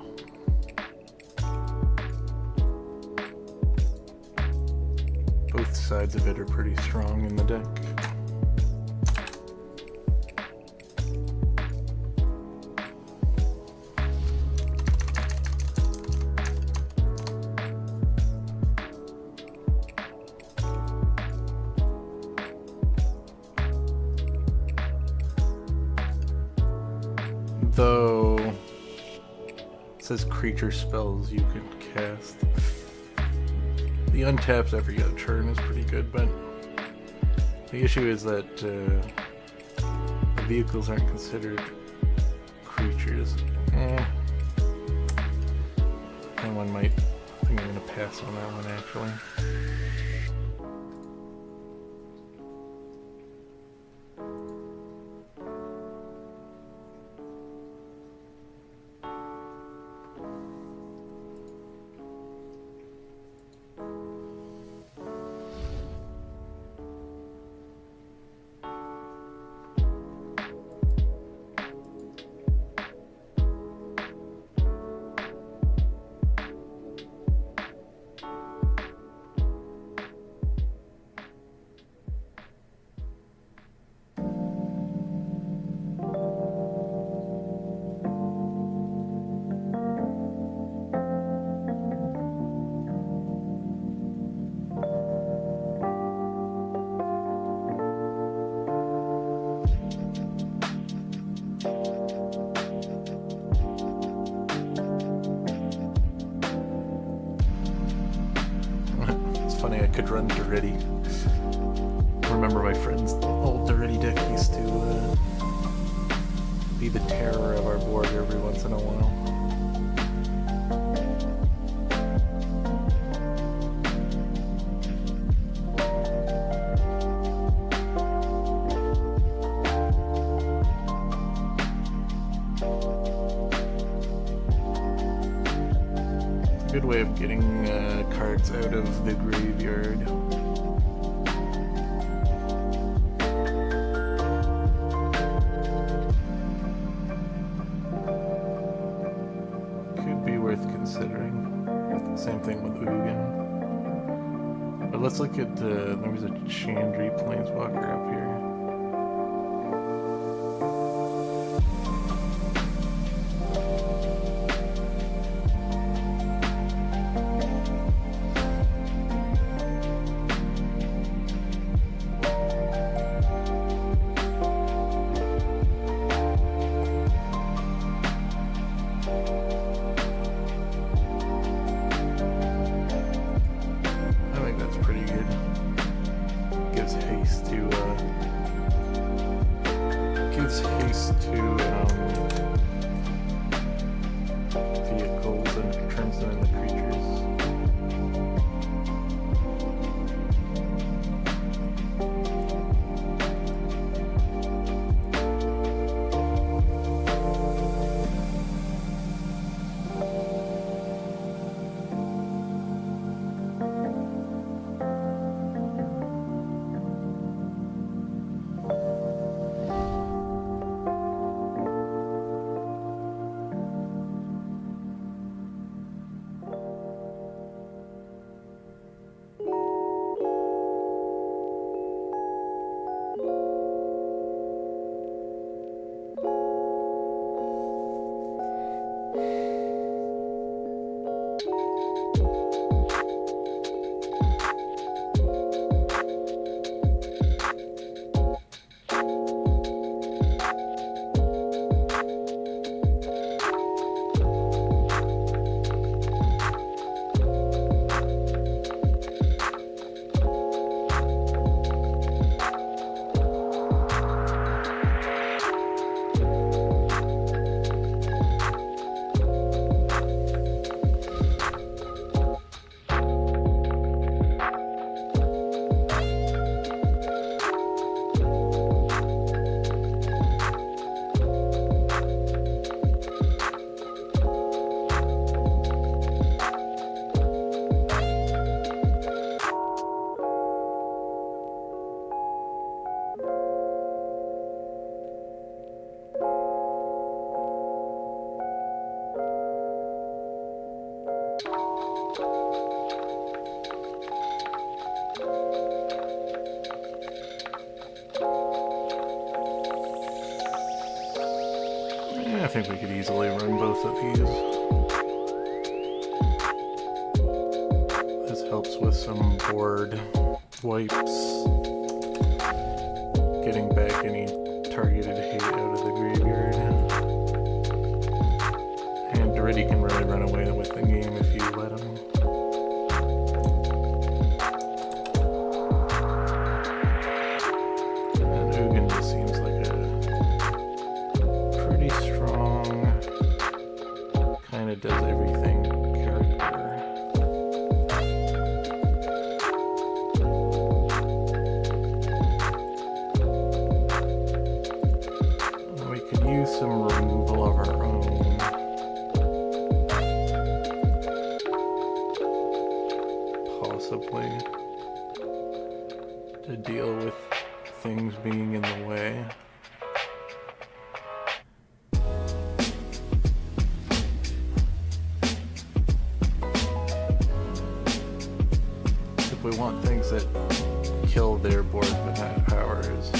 Both sides of it are pretty strong in the deck. Though it says creature spells you can cast. The untaps every other turn is pretty good, but the issue is that the vehicles aren't considered creatures. And one might. I think I'm gonna pass on that one actually. Funny, I could run Duretti. Remember my friend's old Duretti deck used to be the terror of our board every once in a while. Good way of getting cards out of the graveyard. Could be worth considering. Same thing with Ugin. But let's look at there was a Chandri Planeswalker up here. Gives haste to vehicles and turns them into creatures. think we could easily run both of these. This helps with some board wipes, getting back any targeted hate out of the graveyard. And Doretti can really run away with the game if you let him. And Ugin just seems like a pretty strong, kind of does everything character. We could use some removal of our own. Possibly to deal with things being in the way. If we want things that kill their board but not ours.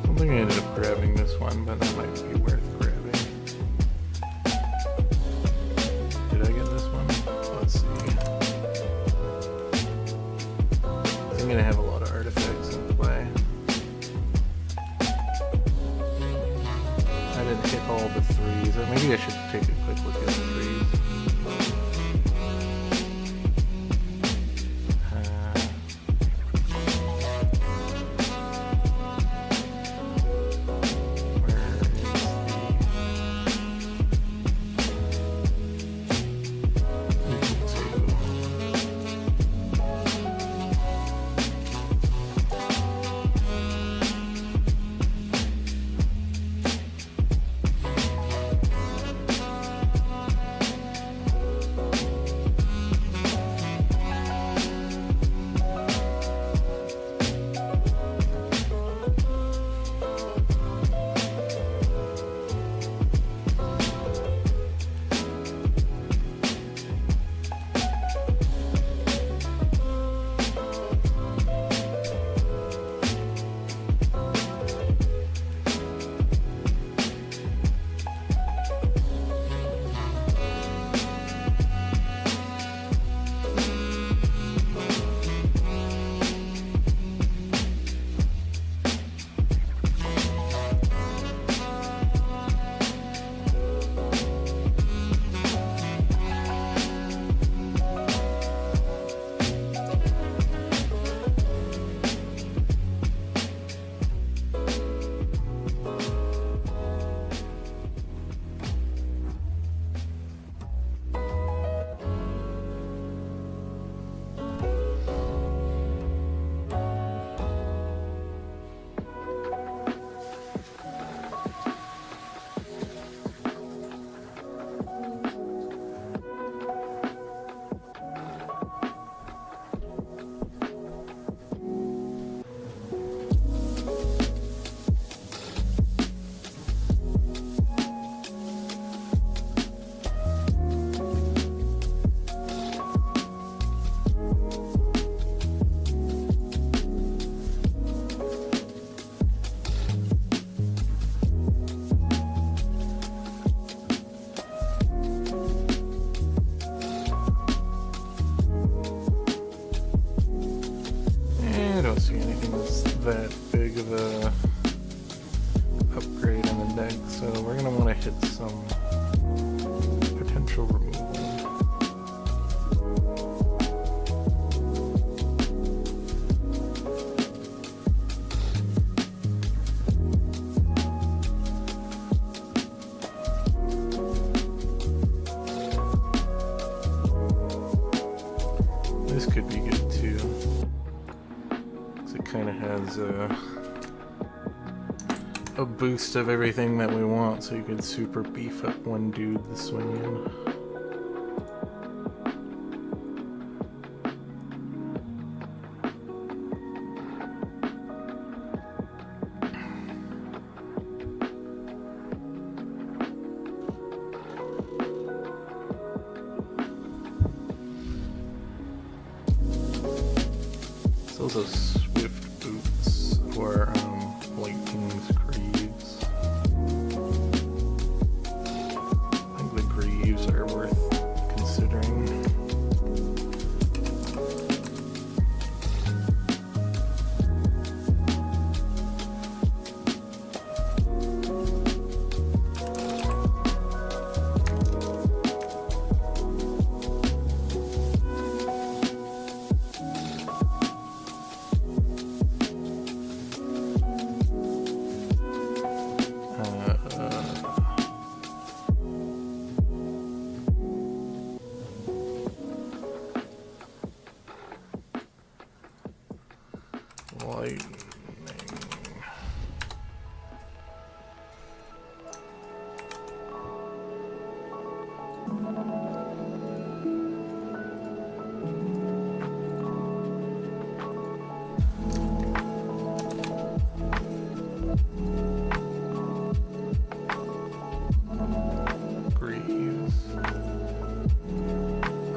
I think I ended up grabbing this one, but that might be worth grabbing. Did I get this one? Let's see. I'm gonna have a lot of artifacts in play. I didn't hit all the threes. Or maybe I should take a quick look at the threes. See anything that's that big of a upgrade in the deck, so we're gonna want to hit some potential removal. This could be good too. It kind of has a boost of everything that we want, so you could super beef up one dude to swing in. Those are swift boots or White King's Greaves. I think the Greaves are worth considering. Lightning. Greaves. I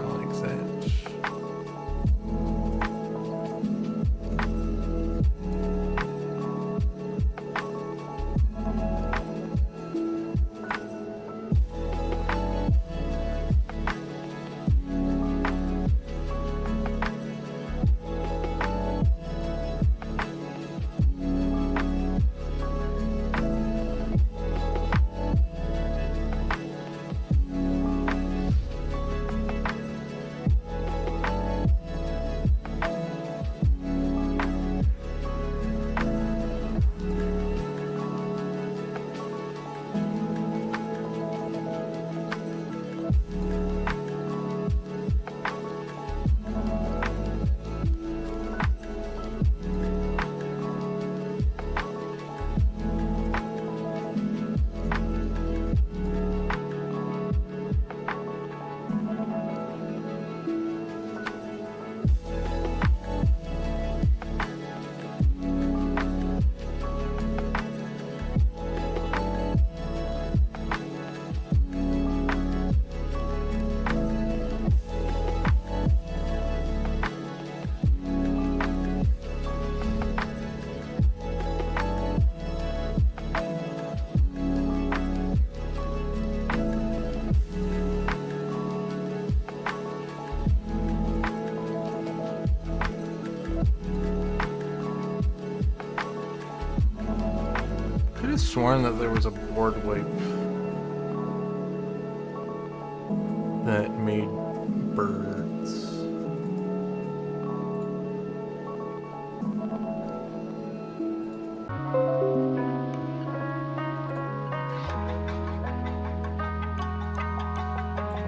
like that. I could have sworn that there was a board wipe that made birds.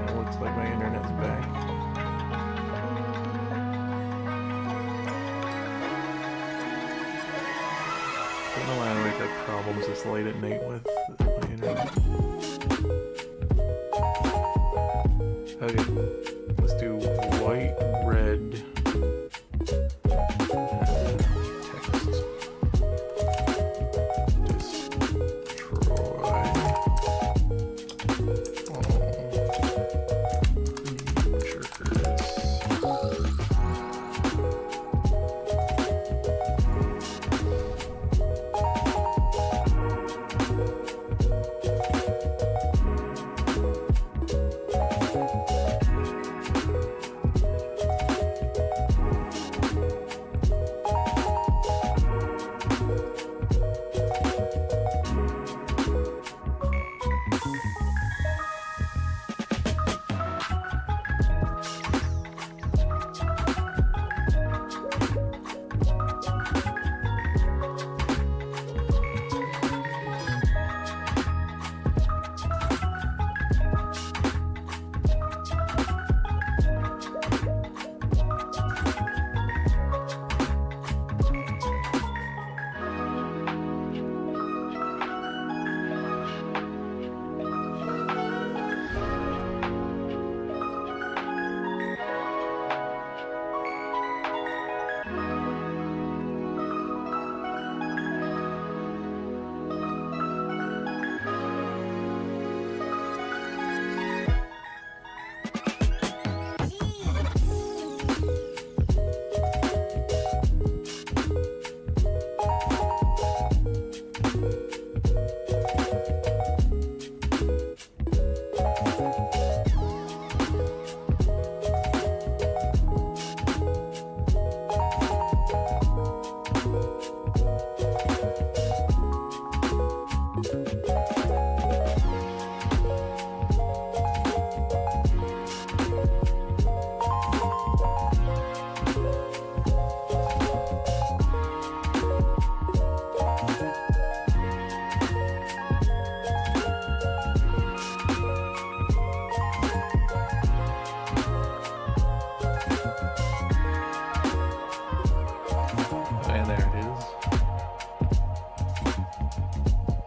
It looks like my internet's back. I don't know why I always have problems this late at night with my internet. Okay, let's do white, red, text. Destroy all creatures.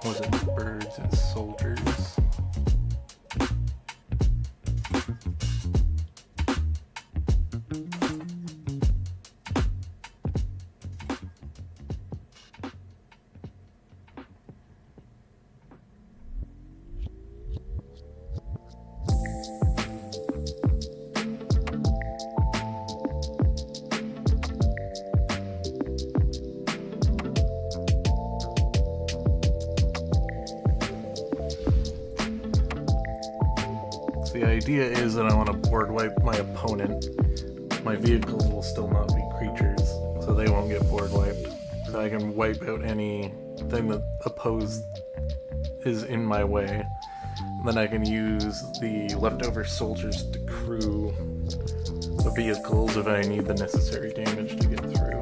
wasn't birds, it's soldiers. The idea is that I want to board wipe my opponent. My vehicles will still not be creatures, so they won't get board wiped. So I can wipe out anything that opposed is in my way. Then I can use the leftover soldiers to crew the vehicles if I need the necessary damage to get through.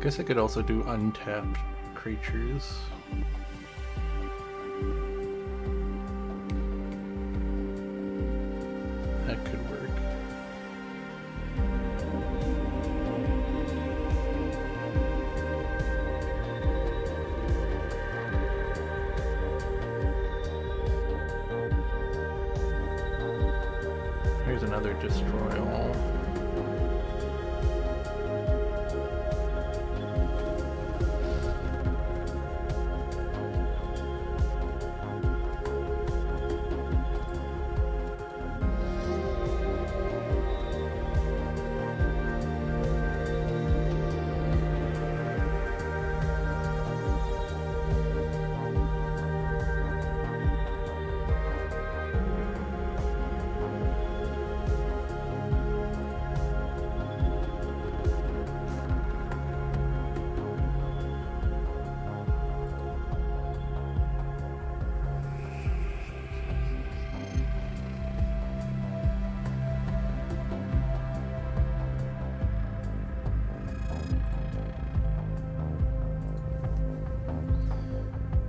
Guess I could also do untapped creatures. That could work. Here's another destroy all.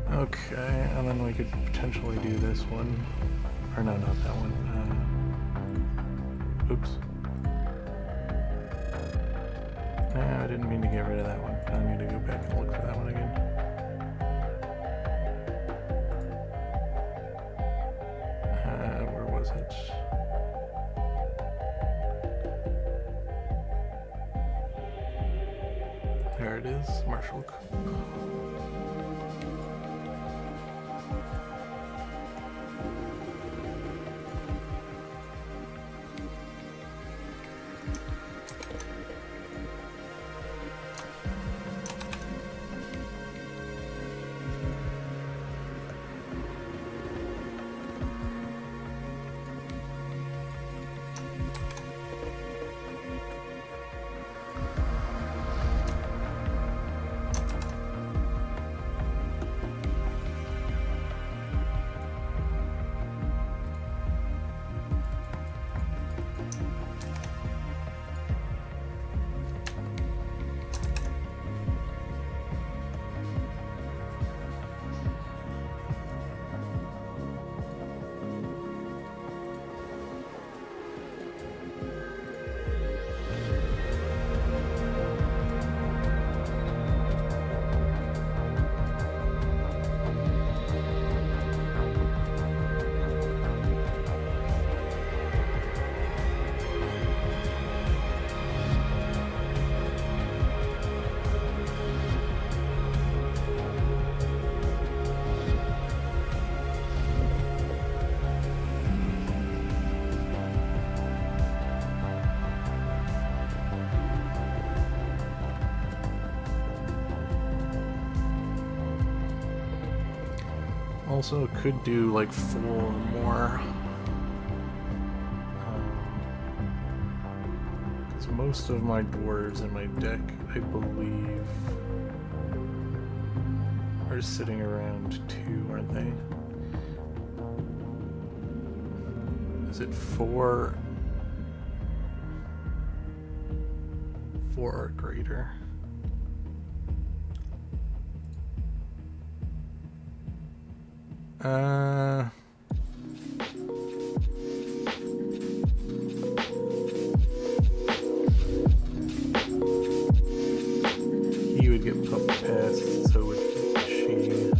Okay, and then we could potentially do this one. Or no, not that one. Oops. No, I didn't mean to get rid of that one. I need to go back and look for that one again. Where was it? There it is, Marshall. Also could do like 4 more. Because most of my dwarves in my deck, I believe, are sitting around 2, aren't they? Is it 4? 4 or greater. He would get puffed past, so would she.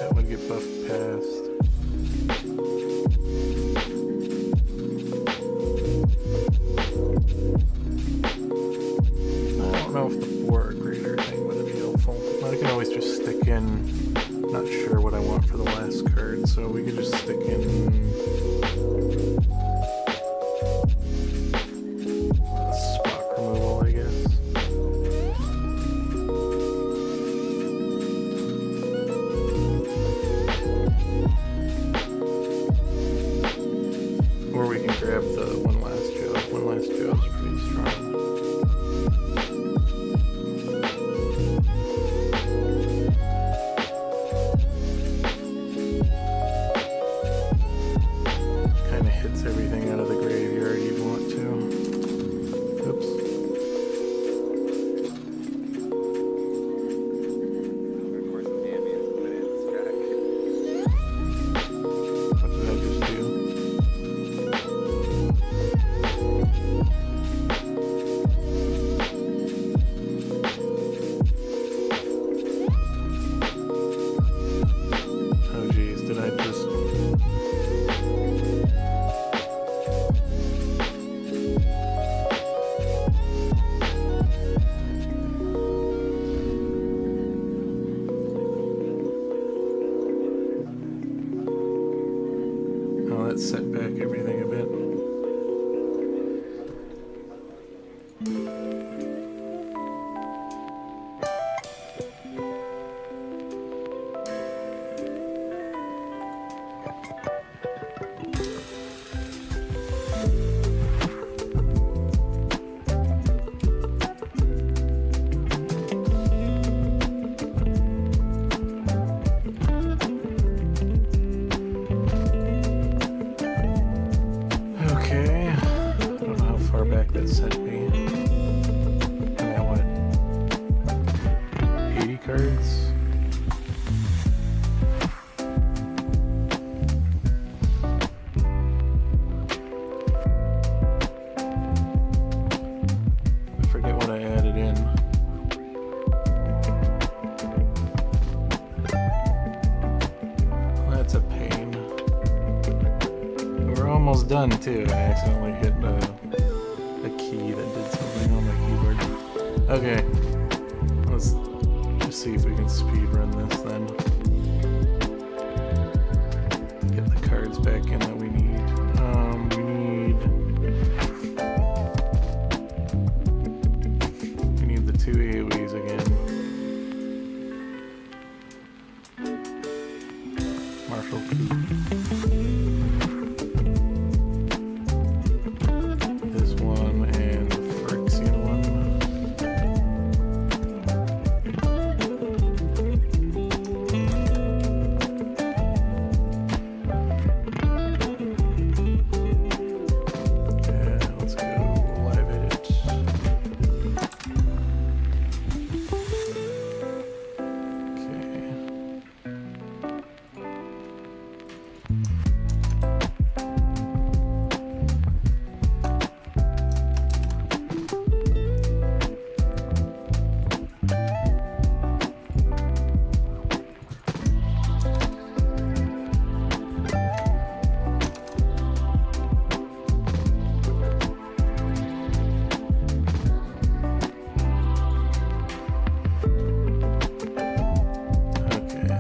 That would get buffed past. I don't know if the 4 or greater thing would be helpful. I can always just stick in. Not sure what I want for the last card, so we could just stick in spot removal, I guess. Or we can grab the one last job. One last job's pretty strong. Kind of hits everything out of the graveyard you'd want to. Oops. What did I just do? Oh geez, did I just... Oh, that set back everything a bit. Okay, I don't know how far back that sent me. I'm at what? 80 cards? I forget what I added in. Well, that's a pain. almost done too. I accidentally hit a key that did something on my keyboard. Okay, let's just see if we can speed run this then. Get the cards back in that we need. We need the 2 AoEs again. Marshall Coupe. This one and the Phyrexian one. Yeah, let's go live edit.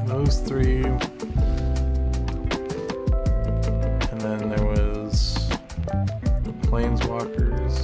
Those 3, and then there was the Planeswalkers.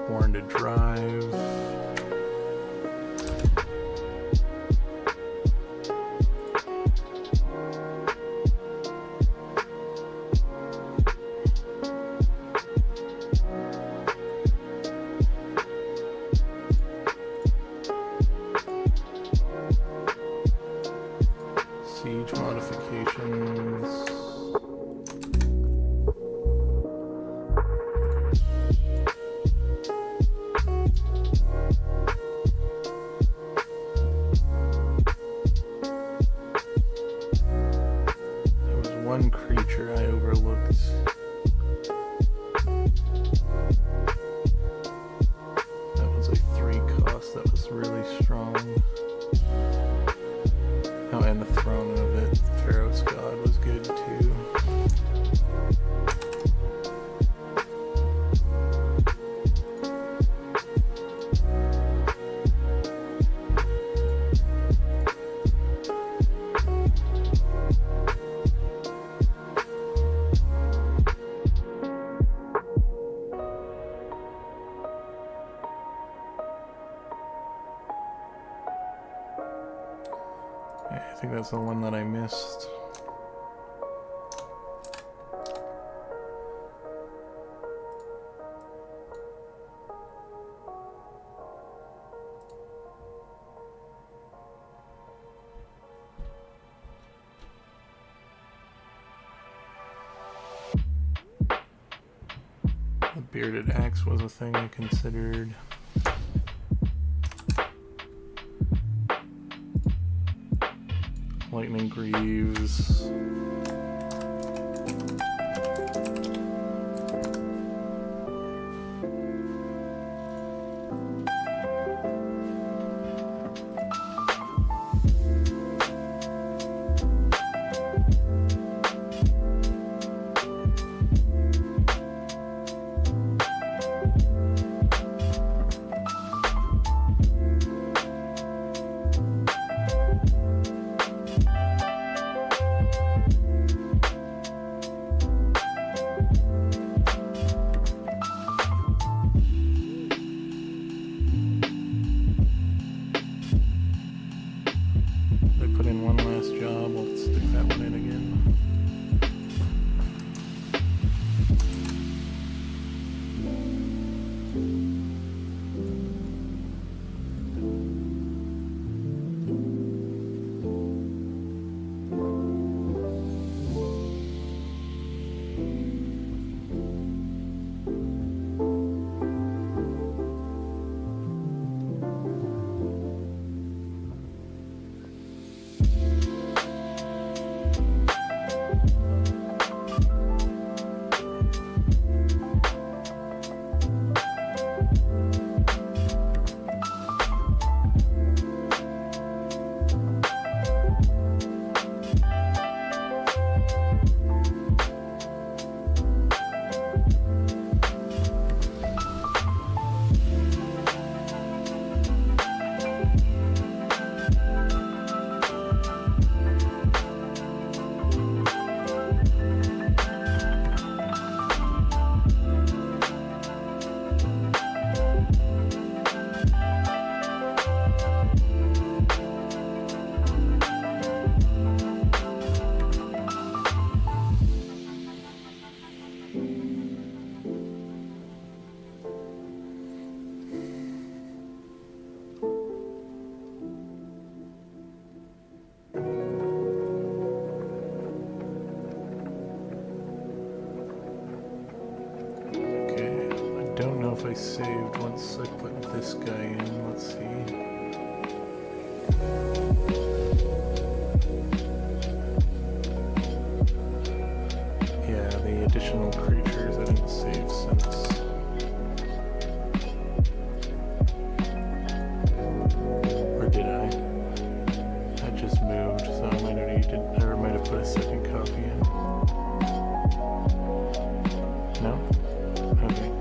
Born to Drive. Siege modifications. One creature I overlooked. That was a 3 cost, that was really strong. Oh, and the Throne of it, Pharaoh's God, was good too. Yeah, I think that's the one that I missed. The Bearded Axe was a thing I considered. Lightning Greaves. if I saved once I put this guy in. Let's see. Yeah, the additional creatures I didn't save since. Or did I? I just moved, so I might have needed, or might have put a second copy in. No? Okay.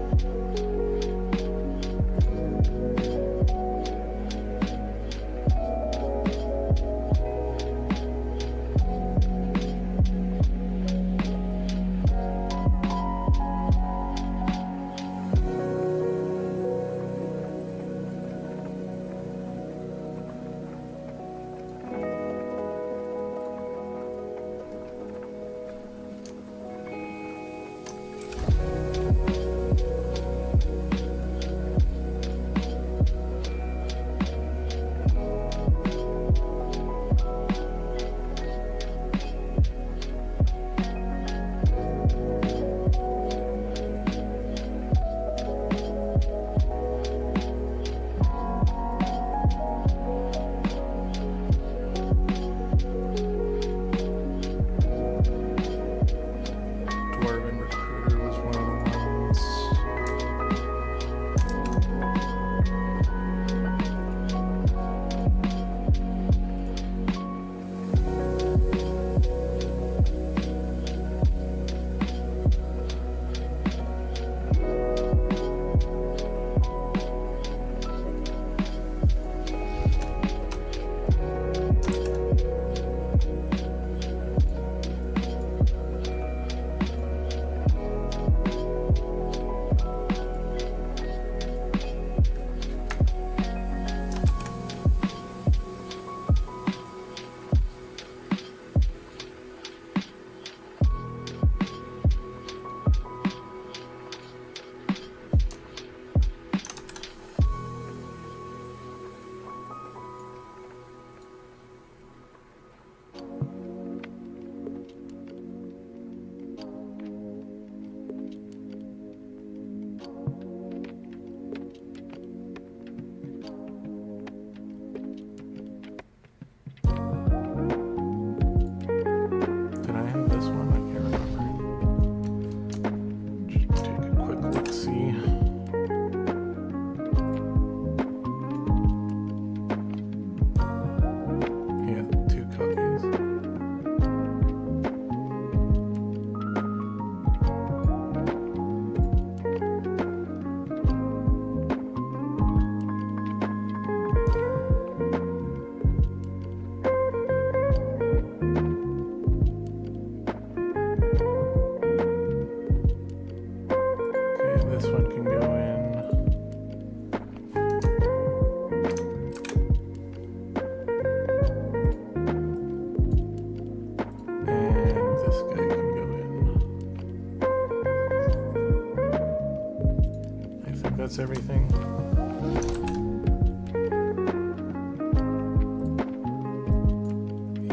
That's everything.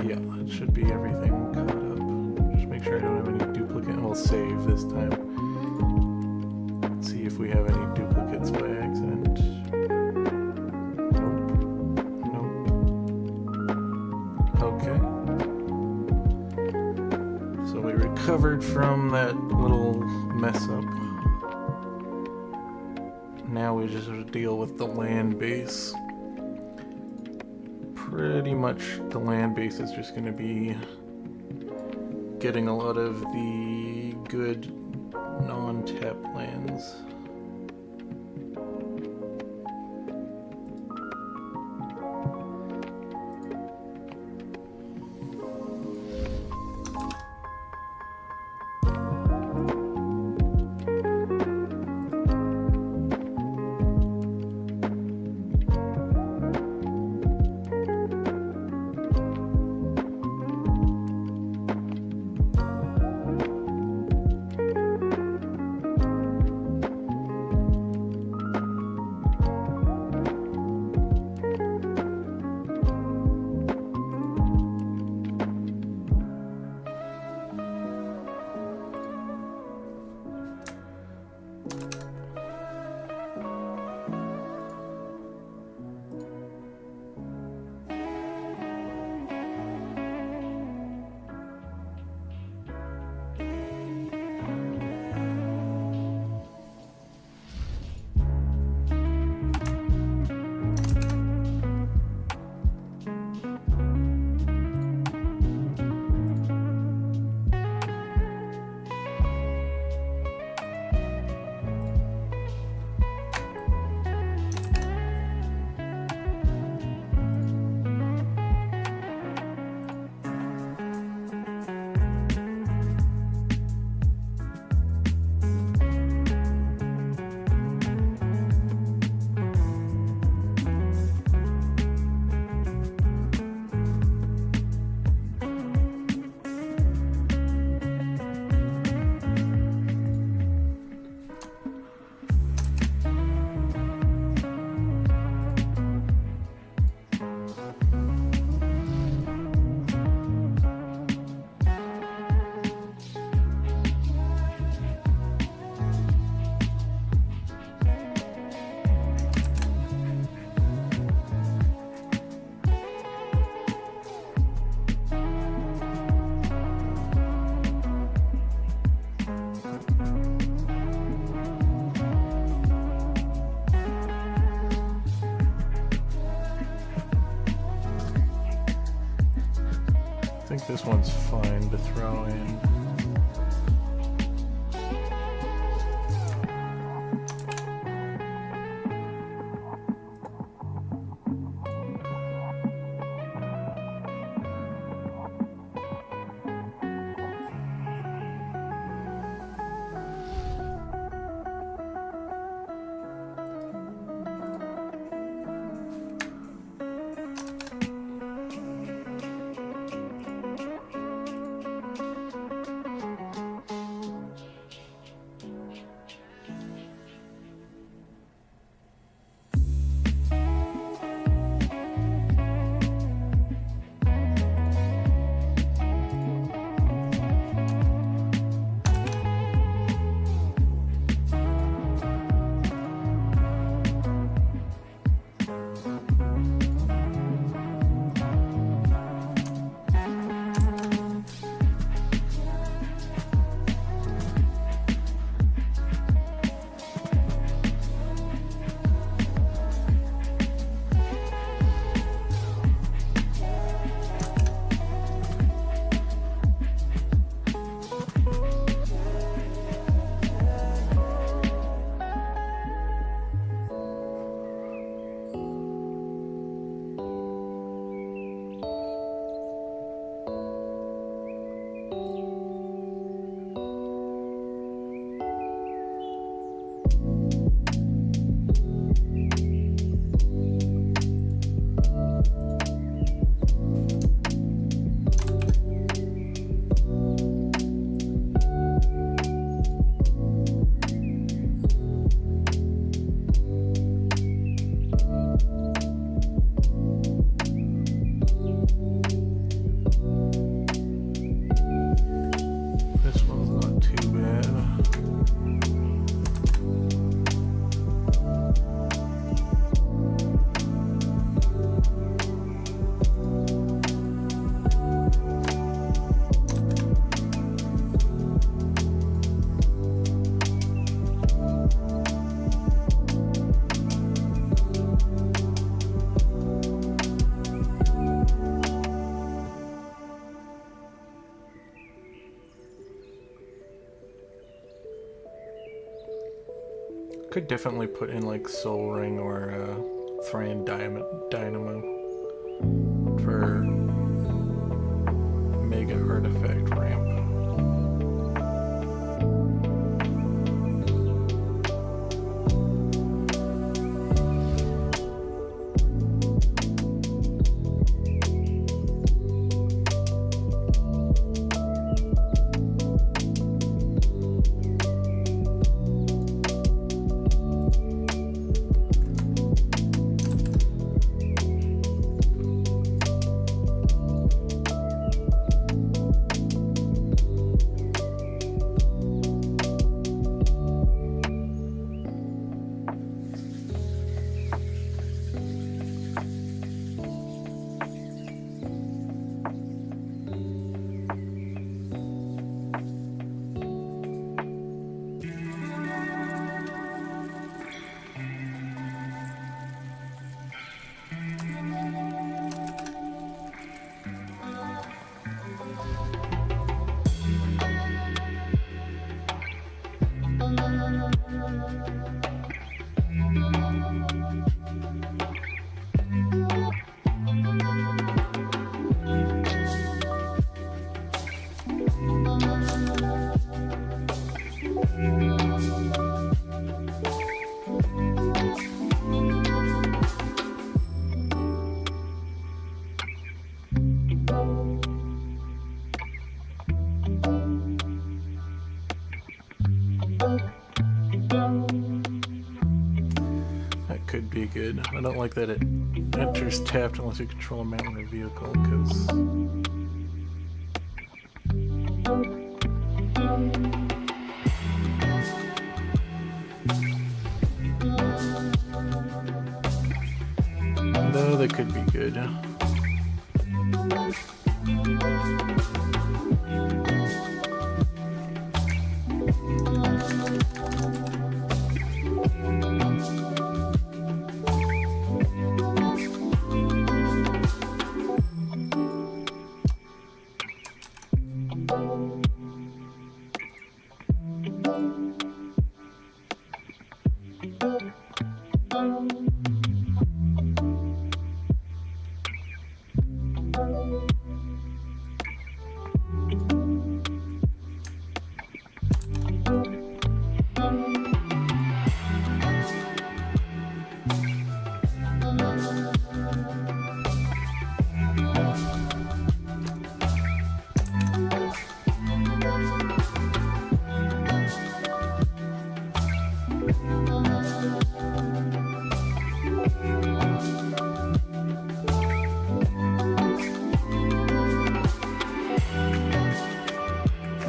Yeah, that should be everything caught up. Just make sure I don't have any duplicate. We'll save this time. See if we have any duplicates by accident. Nope. Okay. So we recovered from that little mess up. Now we just have to deal with the land base. Pretty much the land base is just going to be getting a lot of the good non-tapped lands. think this one's fine to throw in. Could definitely put in like Soul Ring or Thran Dynamo for Mega Artifact ramp. Could be good. I don't like that it enters tapped unless you control a mountain or vehicle, because no, that could be good.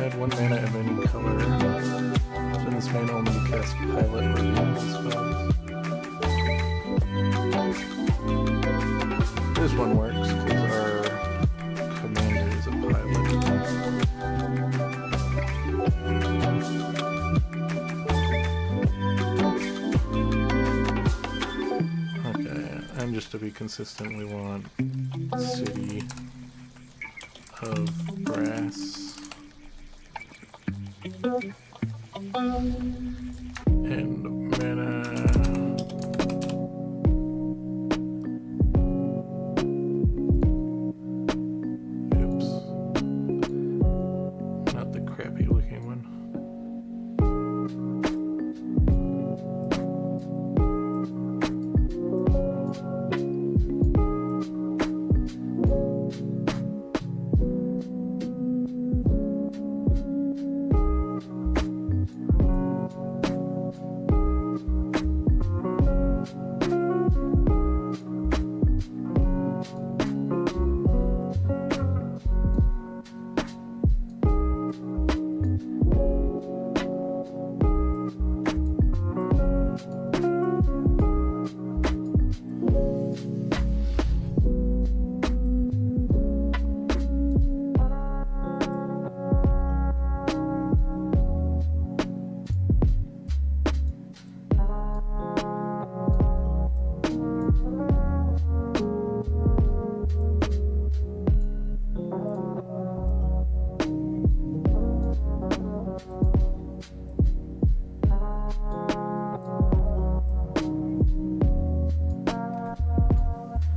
Add 1 mana of any color. Spend this mana only to cast pilot or normal spells. This one works because our commander is a pilot. Okay, and just to be consistent, we want City of Brass and mana.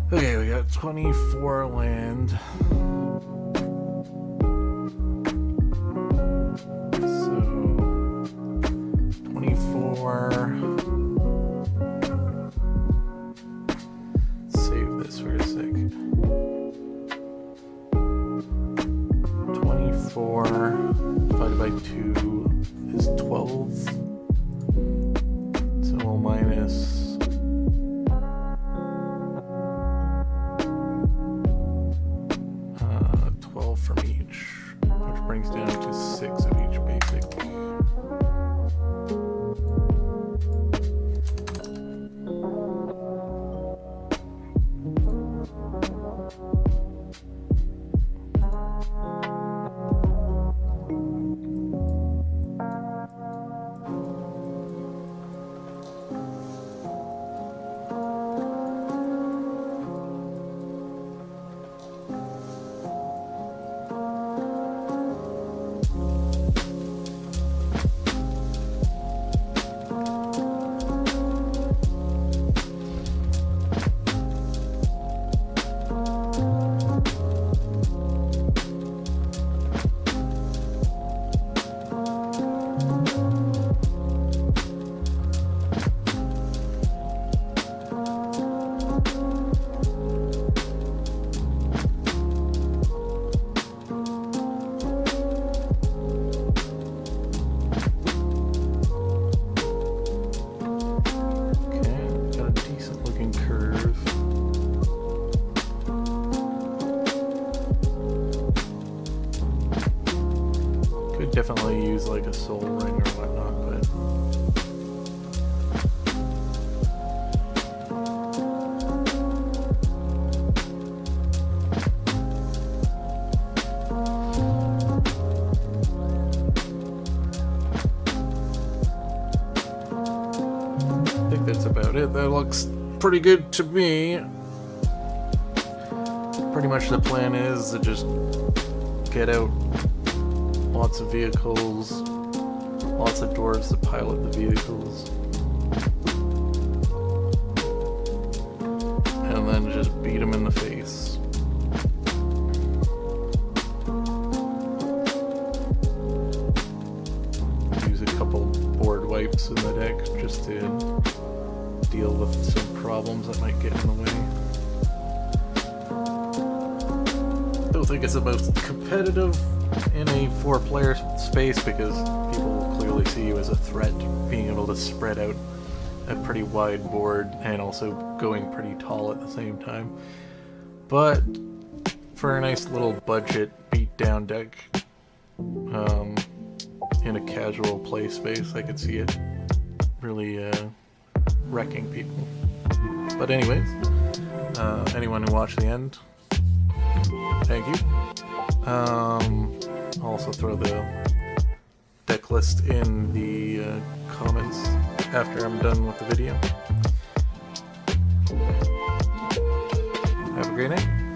Okay, we got 24 land. So 24. Save this for a second. 24 divided by 2 is 12. So we'll minus 12 from each, which brings down to 6 of each basic. Definitely use like a soul ring or whatnot, but I think that's about it. That looks pretty good to me. Pretty much the plan is to just get out lots of vehicles, lots of dwarves to pilot the vehicles, and then just beat them in the face. Use a couple board wipes in the deck just to deal with some problems that might get in the way. Don't think it's the most competitive in a 4-player space because people will clearly see you as a threat, being able to spread out a pretty wide board and also going pretty tall at the same time. But for a nice little budget beatdown deck, in a casual play space, I could see it really wrecking people. But anyways, anyone who watched the end, thank you. I'll also throw the deck list in the comments after I'm done with the video. Have a great night.